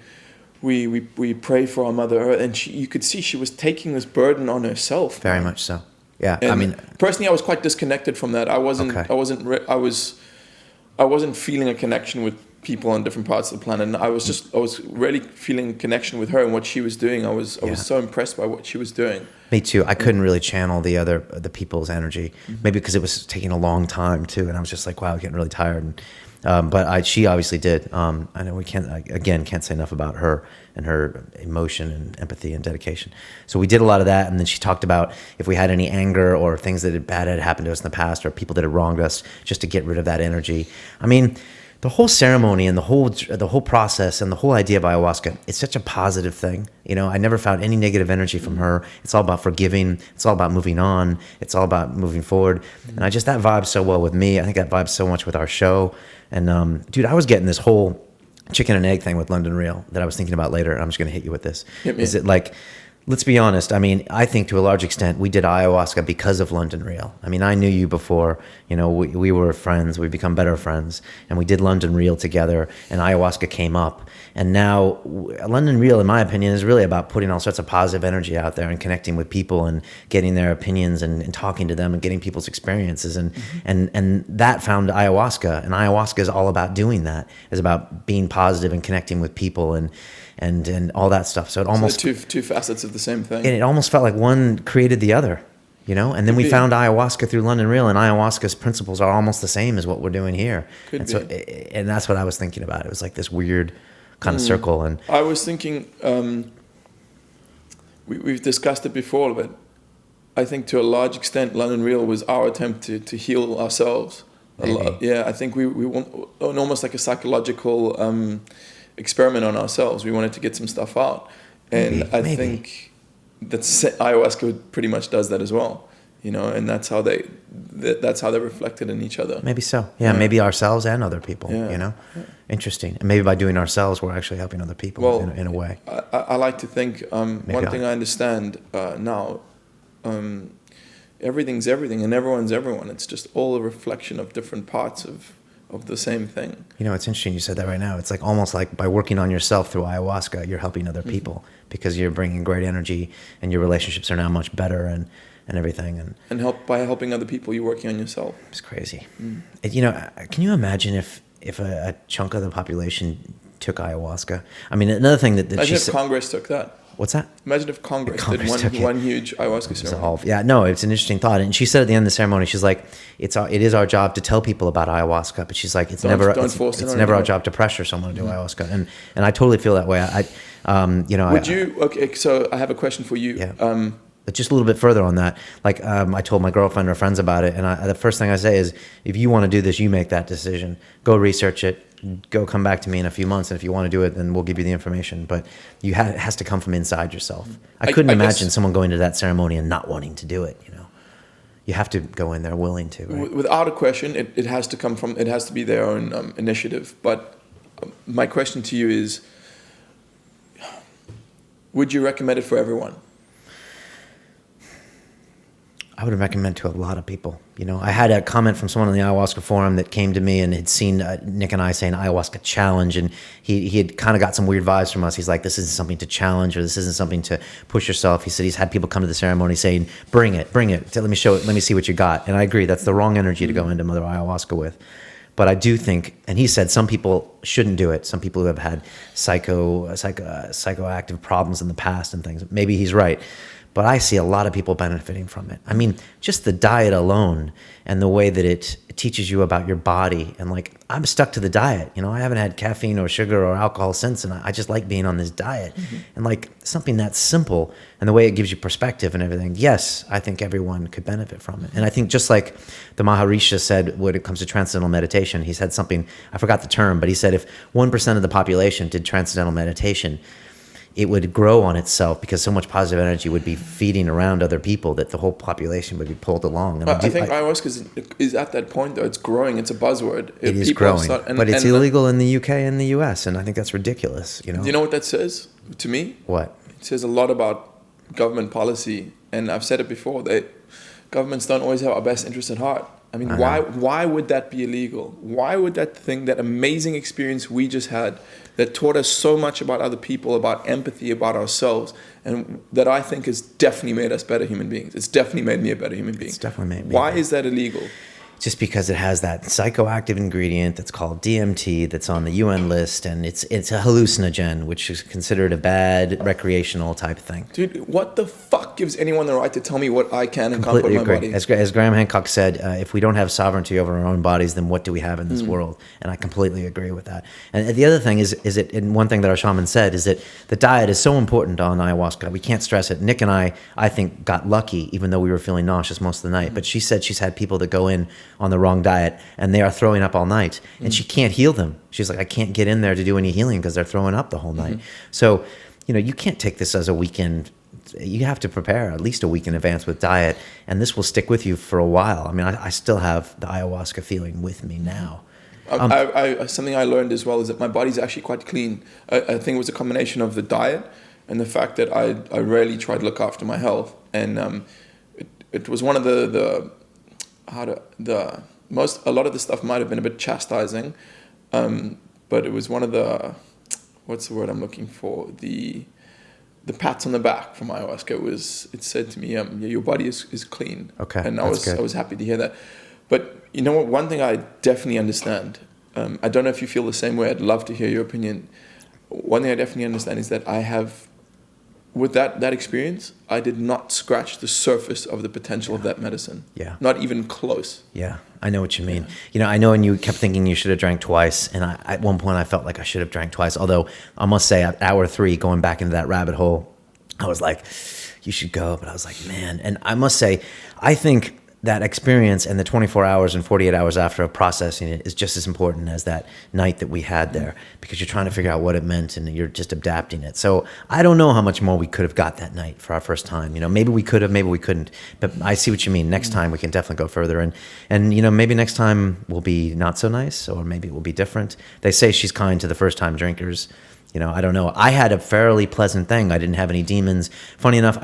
we pray for our Mother Earth. And you could see she was taking this burden on herself. Very much so. Yeah. And I mean, personally, I was quite disconnected from that. I wasn't feeling a connection with people on different parts of the planet, and I was really feeling a connection with her and what she was doing. I was so impressed by what she was doing. Me too. I couldn't really channel the people's energy, maybe because it was taking a long time too, and I was just like, wow, getting really tired. But she obviously did. I know we can't say enough about her and her emotion and empathy and dedication. So we did a lot of that, and then she talked about if we had any anger or things that had happened to us in the past or people that had wronged us, just to get rid of that energy. I mean, the whole ceremony and the whole process and the whole idea of ayahuasca, it's such a positive thing. I never found any negative energy from her. It's all about forgiving. It's all about moving on. It's all about moving forward. And that vibes so well with me. I think that vibes so much with our show. And dude, I was getting this whole chicken and egg thing with London Real that I was thinking about later. And I'm just going to hit you with this. Hit me. Is it like Let's be honest. I mean, I think to a large extent we did ayahuasca because of London Real. I mean, I knew you before. You know, we were friends. We've become better friends, and we did London Real together. And ayahuasca came up, and now London Real, in my opinion, is really about putting all sorts of positive energy out there and connecting with people and getting their opinions and talking to them and getting people's experiences. And and that found ayahuasca, and ayahuasca is all about doing that. It's about being positive and connecting with people and all that stuff. So it almost two facets of the same thing. And it almost felt like one created the other, you know. And then we found ayahuasca through London Real, and ayahuasca's principles are almost the same as what we're doing here. And that's what I was thinking about. It was like this weird kind of circle. And I was thinking, we've discussed it before, but I think to a large extent, London Real was our attempt to heal ourselves. Yeah, I think we want almost like a psychological experiment on ourselves. We wanted to get some stuff out, and I think that ayahuasca pretty much does that as well, you know. And that's how they're reflected in each other. Maybe so. Yeah, maybe ourselves and other people. You know, interesting. And maybe by doing ourselves, we're actually helping other people in a way. I like to think one thing I understand now. Everything's everything, and everyone's everyone. It's just all a reflection of different parts of the same thing. You know, it's interesting you said that right now. It's like almost like by working on yourself through ayahuasca, you're helping other people because you're bringing great energy and your relationships are now much better and everything. And by helping other people, you're working on yourself. It's crazy. You know, can you imagine if a chunk of the population took ayahuasca? I mean, another thing that Imagine if Congress took that. What's that? Imagine if Congress did one huge ayahuasca ceremony. Yeah, no, it's an interesting thought. And she said at the end of the ceremony, she's like, it is our job to tell people about ayahuasca, but she's like, it's never our job to pressure someone to do ayahuasca. And I totally feel that way. Okay, so I have a question for you. Yeah. But just a little bit further on that, like I told my girlfriend or friends about it, and the first thing I say is, if you want to do this, you make that decision. Go research it. Go come back to me in a few months, and if you want to do it, then we'll give you the information. But it has to come from inside yourself. I couldn't imagine someone going to that ceremony and not wanting to do it. You know, you have to go in there willing to. Right? Without a question, it has to come from. It has to be their own initiative. But my question to you is, would you recommend it for everyone? I would recommend to a lot of people. You know, I had a comment from someone on the ayahuasca forum that came to me and had seen Nic and I saying ayahuasca challenge, and he had kind of got some weird vibes from us. He's like, this isn't something to challenge, or this isn't something to push yourself. He said he's had people come to the ceremony saying, bring it, let me show it, let me see what you got. And I agree, that's the wrong energy to go into Mother Ayahuasca with. But I do think, and he said some people shouldn't do it. Some people who have had psychoactive problems in the past and things. Maybe he's right. But I see a lot of people benefiting from it. I mean, just the diet alone and the way that it teaches you about your body. And like, I'm stuck to the diet. You know, I haven't had caffeine or sugar or alcohol since, and I just like being on this diet. And like something that's simple and the way it gives you perspective and everything. Yes, I think everyone could benefit from it. And I think just like the Maharishi said when it comes to transcendental meditation, he said something, I forgot the term, but he said if 1% of the population did transcendental meditation, it would grow on itself because so much positive energy would be feeding around other people that the whole population would be pulled along. And I think ayahuasca is at that point, though. It's growing. It's a buzzword. It is growing, but it's illegal in the UK and the US, and I think that's ridiculous. You know? Do you know what that says to me? What? It says a lot about government policy, and I've said it before, that governments don't always have our best interest at heart. I mean, why would that be illegal? Why would that amazing experience we just had that taught us so much about other people, about empathy, about ourselves, and that I think has definitely made us better human beings. It's definitely made me a better human being. It's definitely made me. Why is that illegal? Just because it has that psychoactive ingredient that's called d.m.t. that's on the UN list, and it's a hallucinogen, which is considered a bad recreational type thing. Dude, what the fuck gives anyone the right to tell me what I can and can't put in my body? As Graham Hancock said, if we don't have sovereignty over our own bodies, then what do we have in this world? And I completely agree with that. And the other thing is and one thing that our shaman said is that the diet is so important on ayahuasca. We can't stress it. Nic and I think, got lucky, even though we were feeling nauseous most of the night. But she said she's had people that go in on the wrong diet and they are throwing up all night, and she can't heal them. She's like, I can't get in there to do any healing because they're throwing up the whole night. So, you know, you can't take this as a weekend. You have to prepare at least a week in advance with diet, and this will stick with you for a while. I mean, I still have the ayahuasca feeling with me now. Something I learned as well is that my body's actually quite clean. I think it was a combination of the diet and the fact that I really tried to look after my health, and it was one of a lot of the stuff might have been a bit chastising, but it was one of the, what's the word I'm looking for, the pats on the back from ayahuasca. It said to me, your body is clean. Okay, and I that's good. was happy to hear that. But you know what? One thing I definitely understand. I don't know if you feel the same way. I'd love to hear your opinion. One thing I definitely understand is that I have, with that experience, I did not scratch the surface of the potential of that medicine. Yeah. Not even close. Yeah, I know what you mean. I know, and you kept thinking you should have drank twice, and at one point I felt like I should have drank twice, although I must say at hour 3, going back into that rabbit hole, I was like, you should go, but I was like, man. And I must say, I think that experience and the 24 hours and 48 hours after of processing it is just as important as that night that we had there, because you're trying to figure out what it meant and you're just adapting it. So I don't know how much more we could have got that night for our first time. Maybe we could have, maybe we couldn't, but I see what you mean. Next time we can definitely go further, and maybe next time will be not so nice, or maybe it will be different. They say she's kind to the first time drinkers. I don't know. I had a fairly pleasant thing. I didn't have any demons. Funny enough,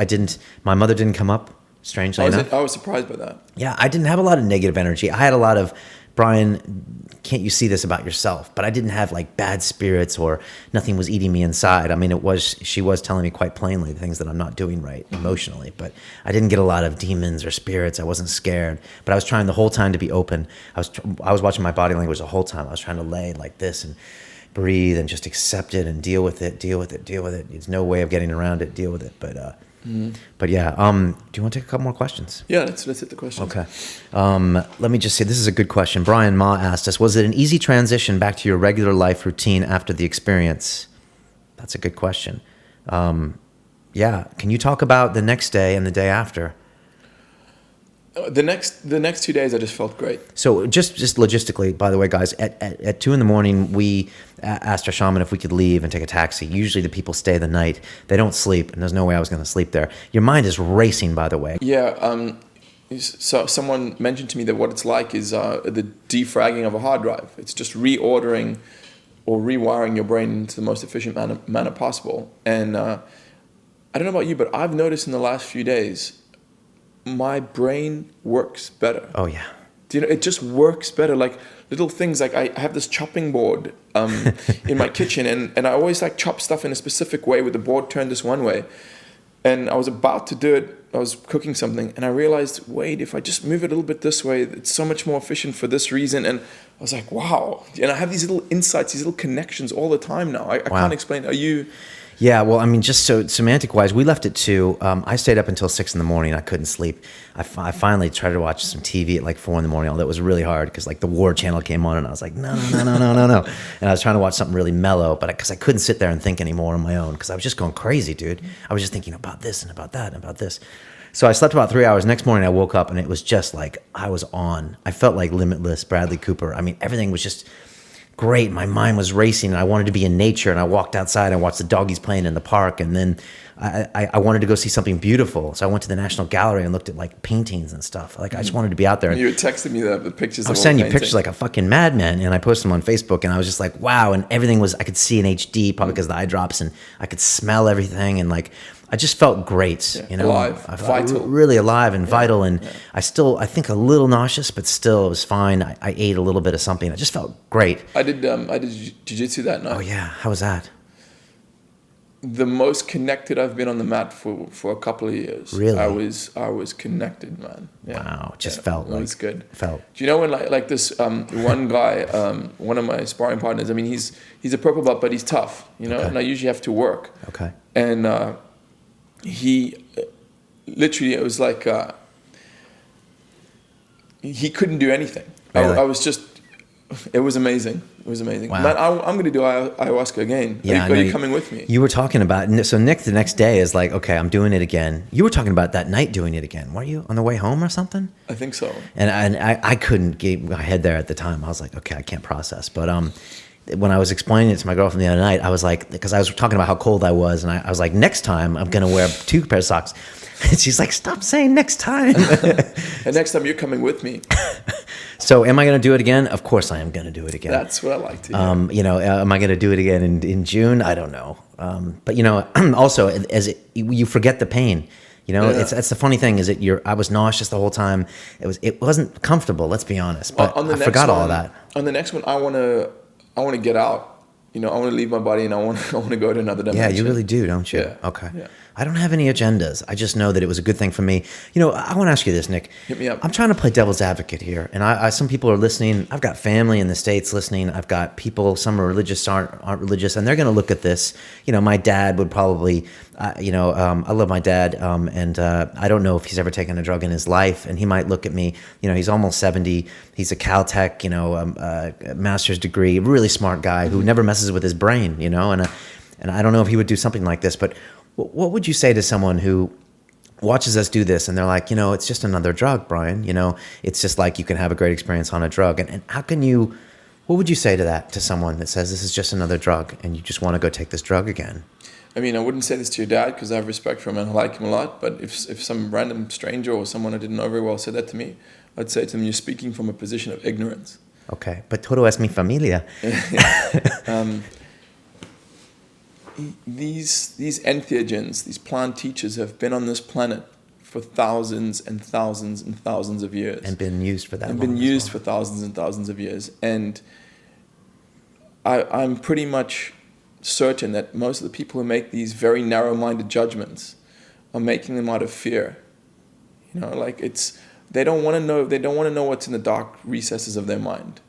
my mother didn't come up. Strangely enough. I was surprised by that. Yeah, I didn't have a lot of negative energy. I had a lot of, Brian, can't you see this about yourself? But I didn't have like bad spirits, or nothing was eating me inside. I mean, she was telling me quite plainly the things that I'm not doing right emotionally, but I didn't get a lot of demons or spirits. I wasn't scared, but I was trying the whole time to be open. I was watching my body language the whole time. I was trying to lay like this and breathe and just accept it and deal with it. There's no way of getting around it. Deal with it. But yeah, do you want to take a couple more questions? Yeah, let's hit the questions. Okay. Let me just say, this is a good question. Brian Ma asked us, was it an easy transition back to your regular life routine after the experience? That's a good question. Yeah. Can you talk about the next day and the day after? The next 2 days, I just felt great. So just logistically, by the way, guys, at 2 a.m, we asked our shaman if we could leave and take a taxi. Usually the people stay the night. They don't sleep, and there's no way I was going to sleep there. Your mind is racing, by the way. Yeah. So someone mentioned to me that what it's like is the defragging of a hard drive. It's just reordering or rewiring your brain into the most efficient manner possible. And I don't know about you, but I've noticed in the last few days, my brain works better. Oh yeah. It just works better. Like little things, like I have this chopping board in my kitchen, and I always like chop stuff in a specific way with the board turned this one way. And I was about to do it. I was cooking something, and I realized, wait, if I just move it a little bit this way, it's so much more efficient for this reason. And I was like, wow. And I have these little insights, these little connections all the time now. I can't explain. Are you? Yeah, well, I mean, just so semantic-wise, we left at 2. I stayed up until 6 in the morning. I couldn't sleep. I finally tried to watch some TV at like 4 in the morning, although it was really hard because like the war channel came on, and I was like, no. And I was trying to watch something really mellow, but because I couldn't sit there and think anymore on my own, because I was just going crazy, dude. I was just thinking about this and about that and about this. So I slept about 3 hours. Next morning, I woke up, and it was just like I was on. I felt like Limitless, Bradley Cooper. I mean, everything was just great. My mind was racing, and I wanted to be in nature, and I walked outside and watched the doggies playing in the park, and then I wanted to go see something beautiful. So I went to the National Gallery and looked at like paintings and stuff. Like I just wanted to be out there. You were texting me the pictures. I was sending you pictures like a fucking madman, and I posted them on Facebook, and I was just like, wow. And everything was, I could see in HD probably because of the eye drops, and I could smell everything, and like I just felt great, alive, vital, really alive and vital. And I think a little nauseous, but still it was fine. I ate a little bit of something. I just felt great. I did jiu-jitsu that night. Oh yeah, how was that? The most connected I've been on the mat for a couple of years. Really? I was connected, man. Yeah. Wow, it just felt like it was good. Felt. Do you know when like this one guy, one of my sparring partners? I mean, he's a purple belt, but he's tough, Okay. And I usually have to work. Okay. And he literally, it was like he couldn't do anything. Really? I was just. It was amazing. It was amazing. Wow. Man, I'm going to do ayahuasca again. Yeah, are you coming with me? You were talking about, so Nic the next day is like, okay, I'm doing it again. You were talking about that night doing it again. Weren't you on the way home or something? I think so. And I couldn't get my head there at the time. I was like, okay, I can't process. But when I was explaining it to my girlfriend the other night, I was like, because I was talking about how cold I was, and I was like, next time I'm going to wear 2 pairs of socks. And she's like, stop saying next time. And next time you're coming with me. So am I going to do it again? Of course I am going to do it again. That's what I like to hear. You know, am I going to do it again in June? I don't know. But you know, also you forget the pain. You know, Yeah. it's the funny thing is that I was nauseous the whole time. It wasn't comfortable. Let's be honest. But On the I next forgot all one- of that. On the next one, I want to get out. You know, I want to leave my body and I want to go to another dimension. Yeah, you really do, don't you? Yeah. Okay. Yeah. I don't have any agendas. I just know that it was a good thing for me. You know, I want to ask you this, Nic. Hit me up. I'm trying to play devil's advocate here, and some people are listening. I've got family in the States listening. I've got people. Some are religious, aren't religious, and they're going to look at this. You know, my dad would probably. I love my dad, and I don't know if he's ever taken a drug in his life, and he might look at me. You know, he's almost 70. He's a Caltech, you know, master's degree, really smart guy who never messes with his brain. You know, and I don't know if he would do something like this, but what would you say to someone who watches us do this and they're like, you know, it's just another drug, Brian? You know, it's just like you can have a great experience on a drug. And how can you, what would you say to that, to someone that says this is just another drug and you just want to go take this drug again? I mean, I wouldn't say this to your dad because I have respect for him and I like him a lot. But if some random stranger or someone I didn't know very well said that to me, I'd say to them, you're speaking from a position of ignorance. Okay, but todo es mi familia. These entheogens, these plant teachers have been on this planet for thousands and thousands and thousands of years. And been used for that long. And been used for thousands and thousands of years. And I'm pretty much certain that most of the people who make these very narrow-minded judgments are making them out of fear. You know, like they don't want to know what's in the dark recesses of their mind.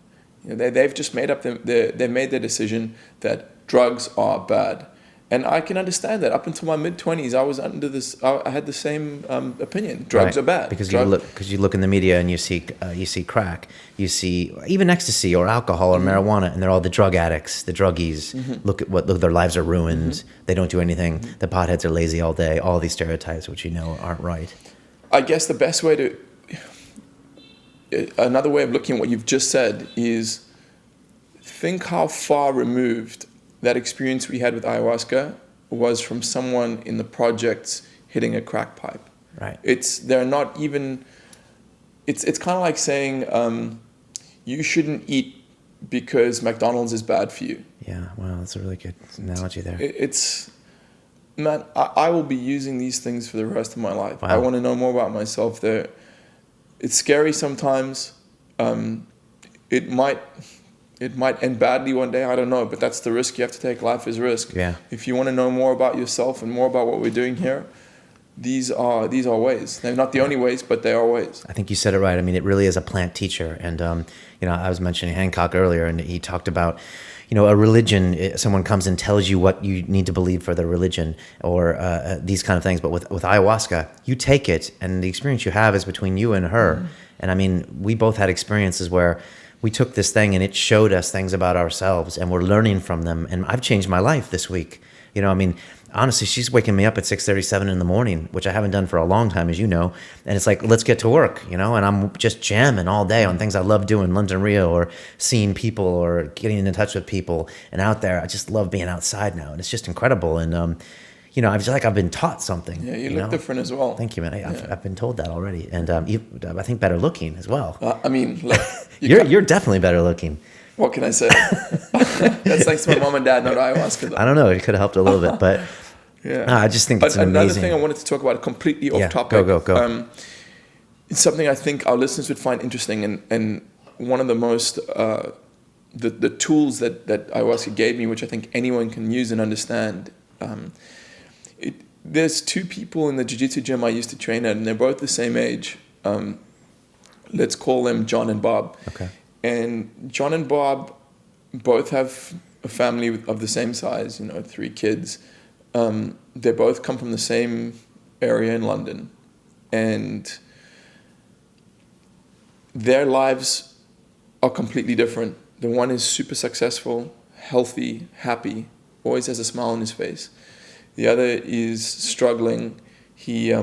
You know, they've just made up they made their decision that drugs are bad. And I can understand that. Up until my mid-20s, I was under this. I had the same opinion. Drugs are bad because you look in the media and you see crack, you see even ecstasy or alcohol or marijuana, and they're all the drug addicts, the druggies. Look, their lives are ruined. They don't do anything. The potheads are lazy all day. All these stereotypes, which you know aren't right. I guess the best way to another way of looking at what you've just said is think how far removed that experience we had with ayahuasca was from someone in the projects hitting a crack pipe. Right. They're not even. It's kind of like saying you shouldn't eat because McDonald's is bad for you. Yeah. Wow, that's a really good analogy there. Man, I will be using these things for the rest of my life. Wow. I want to know more about myself. It's scary sometimes. It might end badly one day. I don't know, but that's the risk you have to take. Life is risk. Yeah. If you want to know more about yourself and more about what we're doing here, these are ways. They're not the only ways, but they are ways. I think you said it right. I mean, it really is a plant teacher. And, you know, I was mentioning Hancock earlier, and he talked about, you know, a religion, someone comes and tells you what you need to believe for the religion or these kind of things. But with ayahuasca, you take it, and the experience you have is between you and her. Mm-hmm. And I mean, we both had experiences where we took this thing and it showed us things about ourselves and we're learning from them. And I've changed my life this week. You know, I mean, honestly, she's waking me up at 6:37 in the morning, which I haven't done for a long time, as you know. And it's like, let's get to work, you know, and I'm just jamming all day on things I love doing, London Real or seeing people or getting in touch with people and out there. I just love being outside now. And it's just incredible. And, you know, I feel like I've been taught something. Yeah, you look different as well. Thank you, man. I've been told that already. And I think better looking as well. I mean, like, you're definitely better looking. What can I say? That's thanks to my mom and dad, not ayahuasca, though. I don't know. It could have helped a little bit, but I just think it's amazing. Another thing I wanted to talk about, completely off topic. Go. It's something I think our listeners would find interesting, and one of the most the tools that ayahuasca gave me, which I think anyone can use and understand. There's two people in the jiu-jitsu gym I used to train at, and they're both the same age. Let's call them John and Bob. Okay. And John and Bob both have a family of the same size, 3 kids. They both come from the same area in London. And their lives are completely different. The one is super successful, healthy, happy, always has a smile on his face. The other is struggling. He's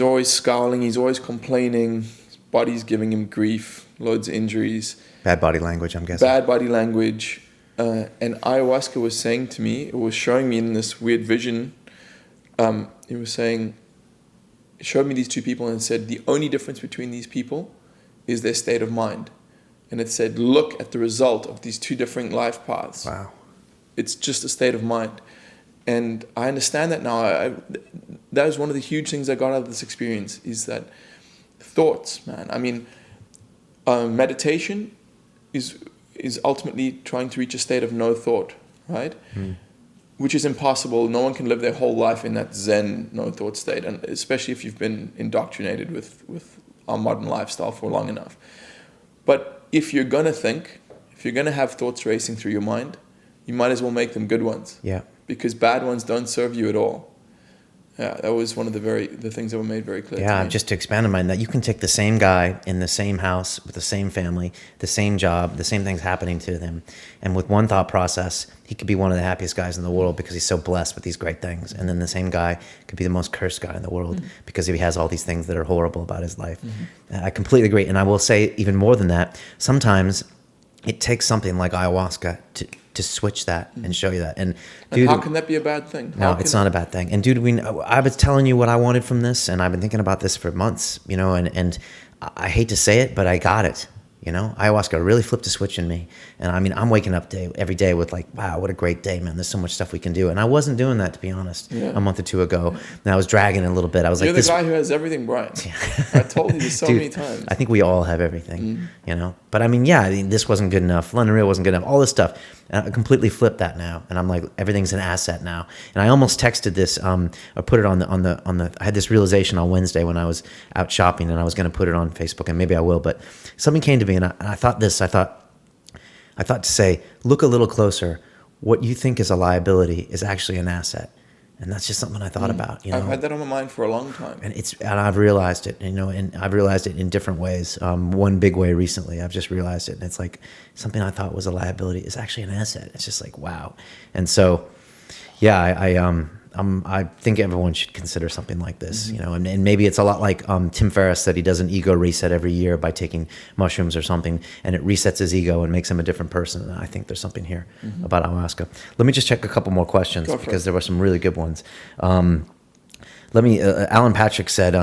always scowling. He's always complaining. His body's giving him grief, loads of injuries. Bad body language, I'm guessing. Bad body language. And ayahuasca was saying to me, it was showing me in this weird vision, it showed me these two people and said, the only difference between these people is their state of mind. And it said, look at the result of these two different life paths. Wow. It's just a state of mind. And I understand that now. That was one of the huge things I got out of this experience, is that thoughts, man. I mean, meditation is ultimately trying to reach a state of no thought, right? Which is impossible. No one can live their whole life in that Zen, no thought state, and especially if you've been indoctrinated with our modern lifestyle for long enough. But if you're going to think, if you're going to have thoughts racing through your mind, you might as well make them good ones. Yeah. Because bad ones don't serve you at all. Yeah, that was one of the things that were made very clear to Yeah, me. just to expand on that, you can take the same guy in the same house with the same family, the same job, the same things happening to them, and with one thought process, he could be one of the happiest guys in the world because he's so blessed with these great things. And then the same guy could be the most cursed guy in the world because he has all these things that are horrible about his life. I completely agree. And I will say even more than that, sometimes it takes something like ayahuasca to switch that and show you that. And dude, how can that be a bad thing? No, it's not a bad thing. And dude, I was telling you what I wanted from this, and I've been thinking about this for months, you know, and I hate to say it, but I got it. You know, ayahuasca really flipped a switch in me. And I mean, I'm waking up every day with like, wow, what a great day, man. There's so much stuff we can do. And I wasn't doing that, to be honest, a month or two ago. And I was dragging it a little bit. I was You're like, the guy who has everything, Brian. I told you this so dude, many times. I think we all have everything, you know. But I mean, yeah, this wasn't good enough. London Real wasn't good enough. All this stuff. And I completely flipped that now. And I'm like, everything's an asset now. And I almost texted this, or put it on the. I had this realization on Wednesday when I was out shopping, and I was going to put it on Facebook, and maybe I will. But something came to me, and I thought this. I thought to say, look a little closer. What you think is a liability is actually an asset. And that's just something I thought about. You know? I've had that on my mind for a long time. And I've realized it, you know, and I've realized it in different ways. One big way recently, I've just realized it. And it's like something I thought was a liability is actually an asset. It's just like, wow. And so, yeah, I think everyone should consider something like this, you know, and maybe it's a lot like Tim Ferriss said he does an ego reset every year by taking mushrooms or something, and it resets his ego and makes him a different person. And I think there's something here about ayahuasca. Let me just check a couple more questions because there were some really good ones. Alan Patrick said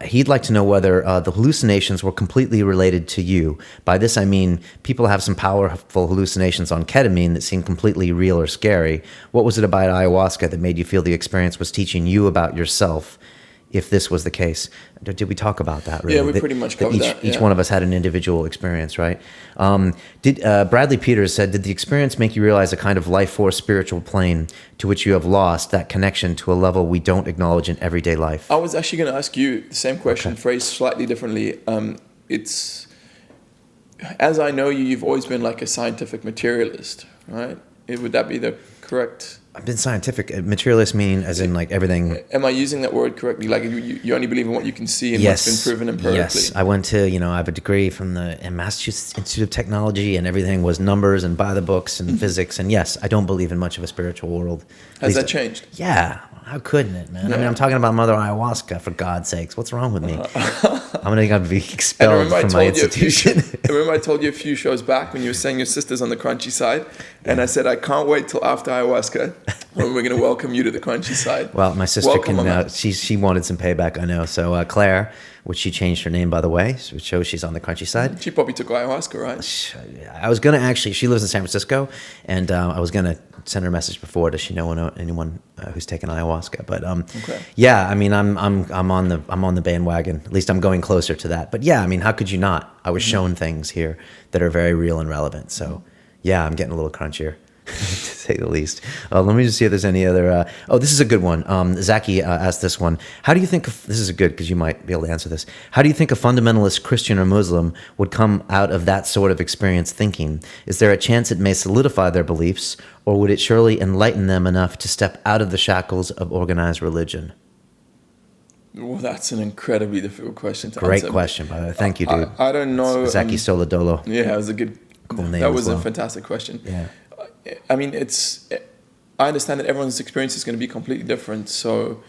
he'd like to know whether the hallucinations were completely related to you. By this, I mean people have some powerful hallucinations on ketamine that seem completely real or scary. What was it about ayahuasca that made you feel the experience was teaching you about yourself, if this was the case? Did we talk about that? Really? Yeah, we pretty much covered that. Each one of us had an individual experience, right? Bradley Peters said, did the experience make you realize a kind of life force spiritual plane to which you have lost that connection to a level we don't acknowledge in everyday life? I was actually going to ask you the same question, phrased slightly differently. It's, as I know you, you've always been like a scientific materialist, right? Would that be the correct? I've been scientific, materialist meaning as in like everything. Am I using that word correctly? Like you only believe in what you can see and what's been proven empirically? Yes, I went to, I have a degree from the Massachusetts Institute of Technology, and everything was numbers and by the books and physics. And yes, I don't believe in much of a spiritual world. Has that changed? Yeah. How couldn't it, man? Yeah. I mean, I'm talking about Mother Ayahuasca, for God's sakes. What's wrong with me? I'm going to be expelled from my institution. Remember I told you a few shows back when you were saying your sister's on the crunchy side? And I said, I can't wait till after ayahuasca when we're going to welcome you to the crunchy side. Well, my sister she wanted some payback, I know. So Claire, which she changed her name, by the way, which shows she's on the crunchy side. She probably took ayahuasca, right? I was going to actually, she lives in San Francisco, and I was going to send her a message before. Does she know anyone who's taken ayahuasca? But yeah, I mean, I'm on the bandwagon. At least I'm going closer to that. But yeah, I mean, how could you not? I was shown things here that are very real and relevant. So yeah, I'm getting a little crunchier, to say the least. Let me just see if there's any other. This is a good one. Zaki asked this one. How do you think this is good because you might be able to answer this? How do you think a fundamentalist Christian or Muslim would come out of that sort of experience thinking? Is there a chance it may solidify their beliefs, or would it surely enlighten them enough to step out of the shackles of organized religion? Well, that's an incredibly difficult question to answer. Great question, by the way. Thank you, dude. I don't know. Zaki Soladolo. Yeah, it was a good. Cool name. That was a fantastic question. Yeah. I mean, I understand that everyone's experience is going to be completely different. So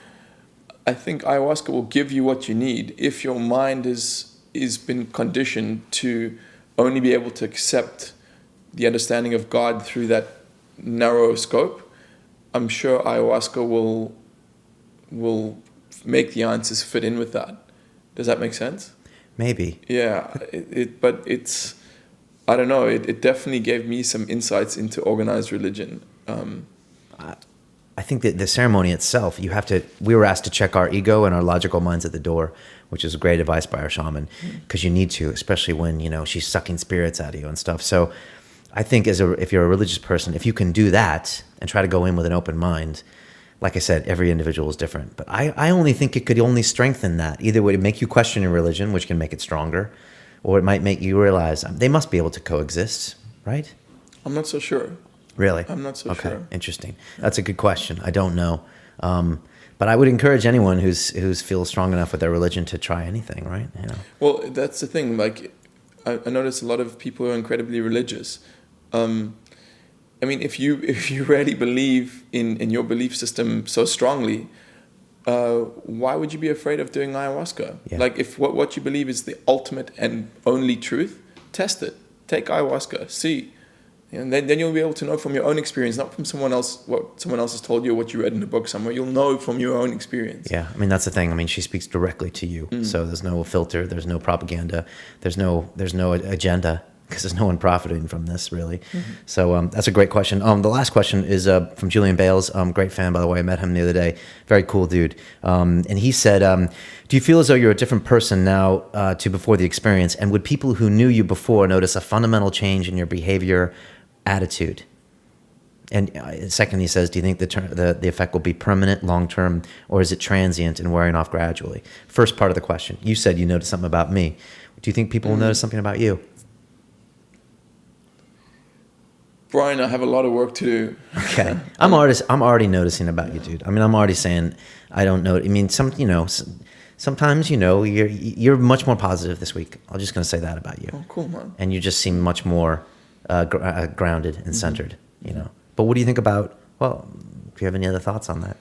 I think ayahuasca will give you what you need. If your mind is been conditioned to only be able to accept the understanding of God through that narrow scope, I'm sure ayahuasca will make the answers fit in with that. Does that make sense? Maybe. Yeah, but it's, I don't know. It definitely gave me some insights into organized religion. I think that the ceremony itself, we were asked to check our ego and our logical minds at the door, which is great advice by our shaman, because you need to, especially when, she's sucking spirits out of you and stuff. So I think if you're a religious person, if you can do that and try to go in with an open mind, like I said, every individual is different. But I only think it could only strengthen that. Either way, it make you question your religion, which can make it stronger, or it might make you realize they must be able to coexist, right? I'm not so sure. Really? I'm not so sure. Okay, interesting. That's a good question. I don't know. But I would encourage anyone who's feels strong enough with their religion to try anything, right? Well, that's the thing. Like, I notice a lot of people who are incredibly religious. I mean, if you really believe in your belief system so strongly, why would you be afraid of doing ayahuasca? Yeah. Like, if what you believe is the ultimate and only truth, test it. Take ayahuasca, see. And then you'll be able to know from your own experience, not from someone else, what someone else has told you or what you read in a book somewhere. You'll know from your own experience. Yeah, I mean, that's the thing. I mean, she speaks directly to you. So there's no filter, there's no propaganda, there's no agenda, because there's no one profiting from this, really. So that's a great question. The last question is from Julian Bales. Great fan, by the way. I met him the other day. Very cool dude. And he said, do you feel as though you're a different person now to before the experience? And would people who knew you before notice a fundamental change in your behavior, attitude? And second, he says, do you think the effect will be permanent, long-term, or is it transient and wearing off gradually? First part of the question. You said you noticed something about me. Do you think people will notice something about you? Brian, I have a lot of work to do. Okay. I'm already noticing about you, dude. I mean, I'm already saying I don't know. I mean, sometimes, you're much more positive this week. I'm just going to say that about you. Oh, cool, man. And you just seem much more grounded and centered, But what do you think about, do you have any other thoughts on that?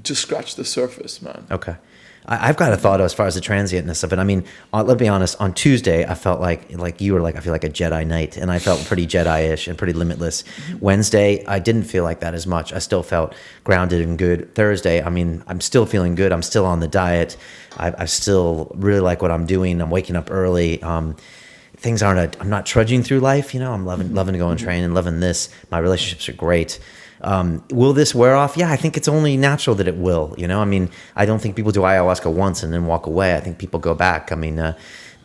Just scratch the surface, man. Okay. I've got a thought as far as the transientness of it. I mean, let's be honest. On Tuesday, I felt like you were like, I feel like a Jedi Knight, and I felt pretty Jedi-ish and pretty limitless. Wednesday, I didn't feel like that as much. I still felt grounded and good. Thursday, I mean, I'm still feeling good. I'm still on the diet. I still really like what I'm doing. I'm waking up early. Things aren't. I'm not trudging through life. I'm loving to go and train and loving this. My relationships are great. Will this wear off? Yeah, I think it's only natural that it will. I mean, I don't think people do ayahuasca once and then walk away. I think people go back. I mean,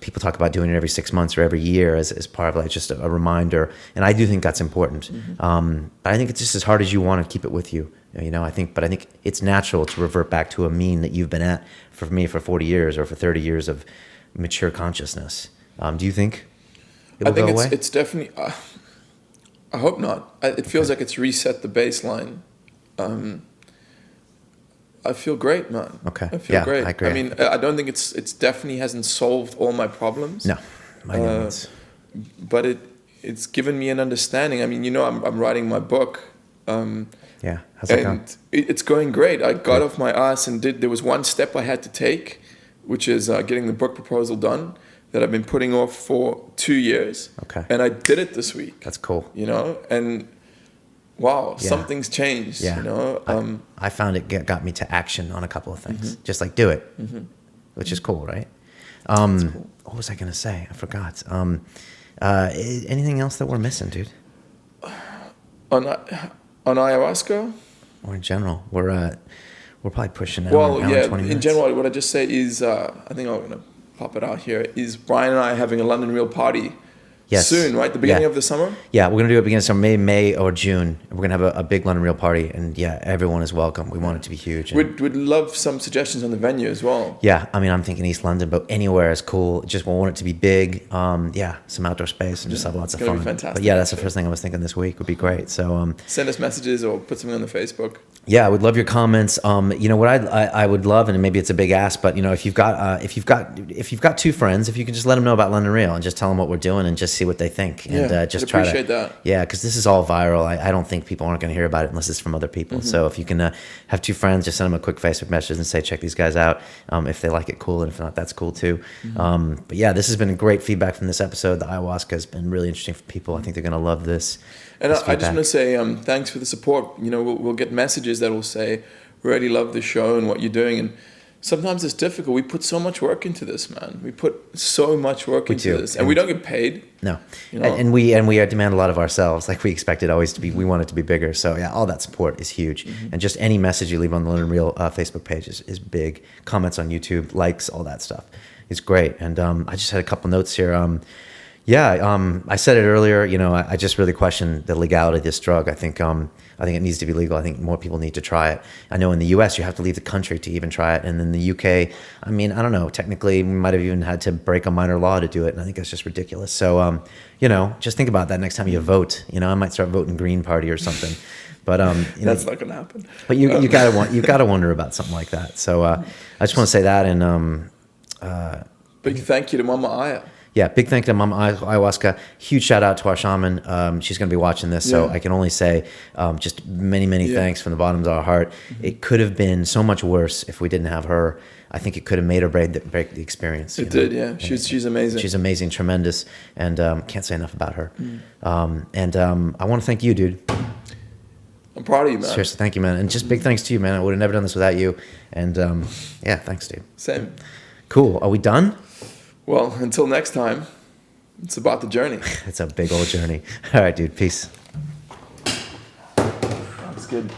people talk about doing it every 6 months or every year as part of like just a reminder. And I do think that's important. But I think it's just as hard as you want to keep it with you. I think it's natural to revert back to a mean that you've been at for 40 years or for 30 years of mature consciousness. Do you think it will go away? It's definitely. I hope not. It feels like it's reset the baseline. I feel great, man. Okay. I feel great. I agree. I mean, I don't think it's definitely hasn't solved all my problems. No, my goodness. But it's given me an understanding. I mean, I'm writing my book. Yeah. How's that going? It's going great. I got off my ass and there was one step I had to take, which is getting the book proposal done, that I've been putting off for 2 years. Okay. And I did it this week. That's cool. And wow, something's changed. Yeah. I found it got me to action on a couple of things. Just like do it, which is cool, right? Cool. What was I going to say? I forgot. Anything else that we're missing, dude? On ayahuasca? Or in general? We're probably pushing out. Well, an hour and 20 minutes. in general, what I just say is, I think I'm going to pop it out here, is Brian and I having a London Real party soon, right? The beginning of the summer? Yeah, we're going to do it beginning of summer, May or June. We're going to have a big London Real party, and everyone is welcome. We want it to be huge. We'd love some suggestions on the venue as well. Yeah, I mean, I'm thinking East London, but anywhere is cool. Just we want it to be big. Some outdoor space and just have lots of fun. Be fantastic. But that's the first thing I was thinking this week would be great. So send us messages or put something on the Facebook. Yeah, I would love your comments. What I would love, and maybe it's a big ask, but if you've got two friends, if you can just let them know about London Real and just tell them what we're doing and just see what they think, and just try to appreciate that. Yeah, because this is all viral. I don't think people aren't going to hear about it unless it's from other people. So if you can have two friends, just send them a quick Facebook message and say, check these guys out. If they like it, cool, and if not, that's cool too. But this has been great feedback from this episode. The ayahuasca has been really interesting for people. I think they're going to love this. And I just want to say thanks for the support. We'll get messages that will say, really love the show and what you're doing. And sometimes it's difficult. We put so much work into this, man. We put so much work into this, and we don't get paid. No, you know? and we demand a lot of ourselves. Like we expect it always to be. We want it to be bigger. So yeah, all that support is huge. And just any message you leave on the London Real Facebook page is big. Comments on YouTube, likes, all that stuff is great. And I just had a couple notes here. I said it earlier. You know, I just really question the legality of this drug. I think it needs to be legal. I think more people need to try it. I know in the U.S. you have to leave the country to even try it, and in the U.K., I mean, I don't know. Technically, we might have even had to break a minor law to do it, and I think that's just ridiculous. So, you know, just think about that next time you vote. You know, I might start voting Green Party or something. But that's not gonna happen. But you gotta wonder about something like that. So I just want to say that, and big thank you to Mama Aya. Yeah, big thank you to Mama Ayahuasca. Huge shout out to our shaman. She's going to be watching this, so I can only say just many thanks from the bottom of our heart. It could have been so much worse if we didn't have her. I think it could have made or break the experience. It did, yeah. She's amazing. She's amazing, tremendous, and can't say enough about her. I want to thank you, dude. I'm proud of you, man. Seriously, thank you, man. And just big thanks to you, man. I would have never done this without you. And thanks, dude. Same. Cool. Are we done? Well, until next time, it's about the journey. It's a big old journey. All right, dude. Peace. That's good.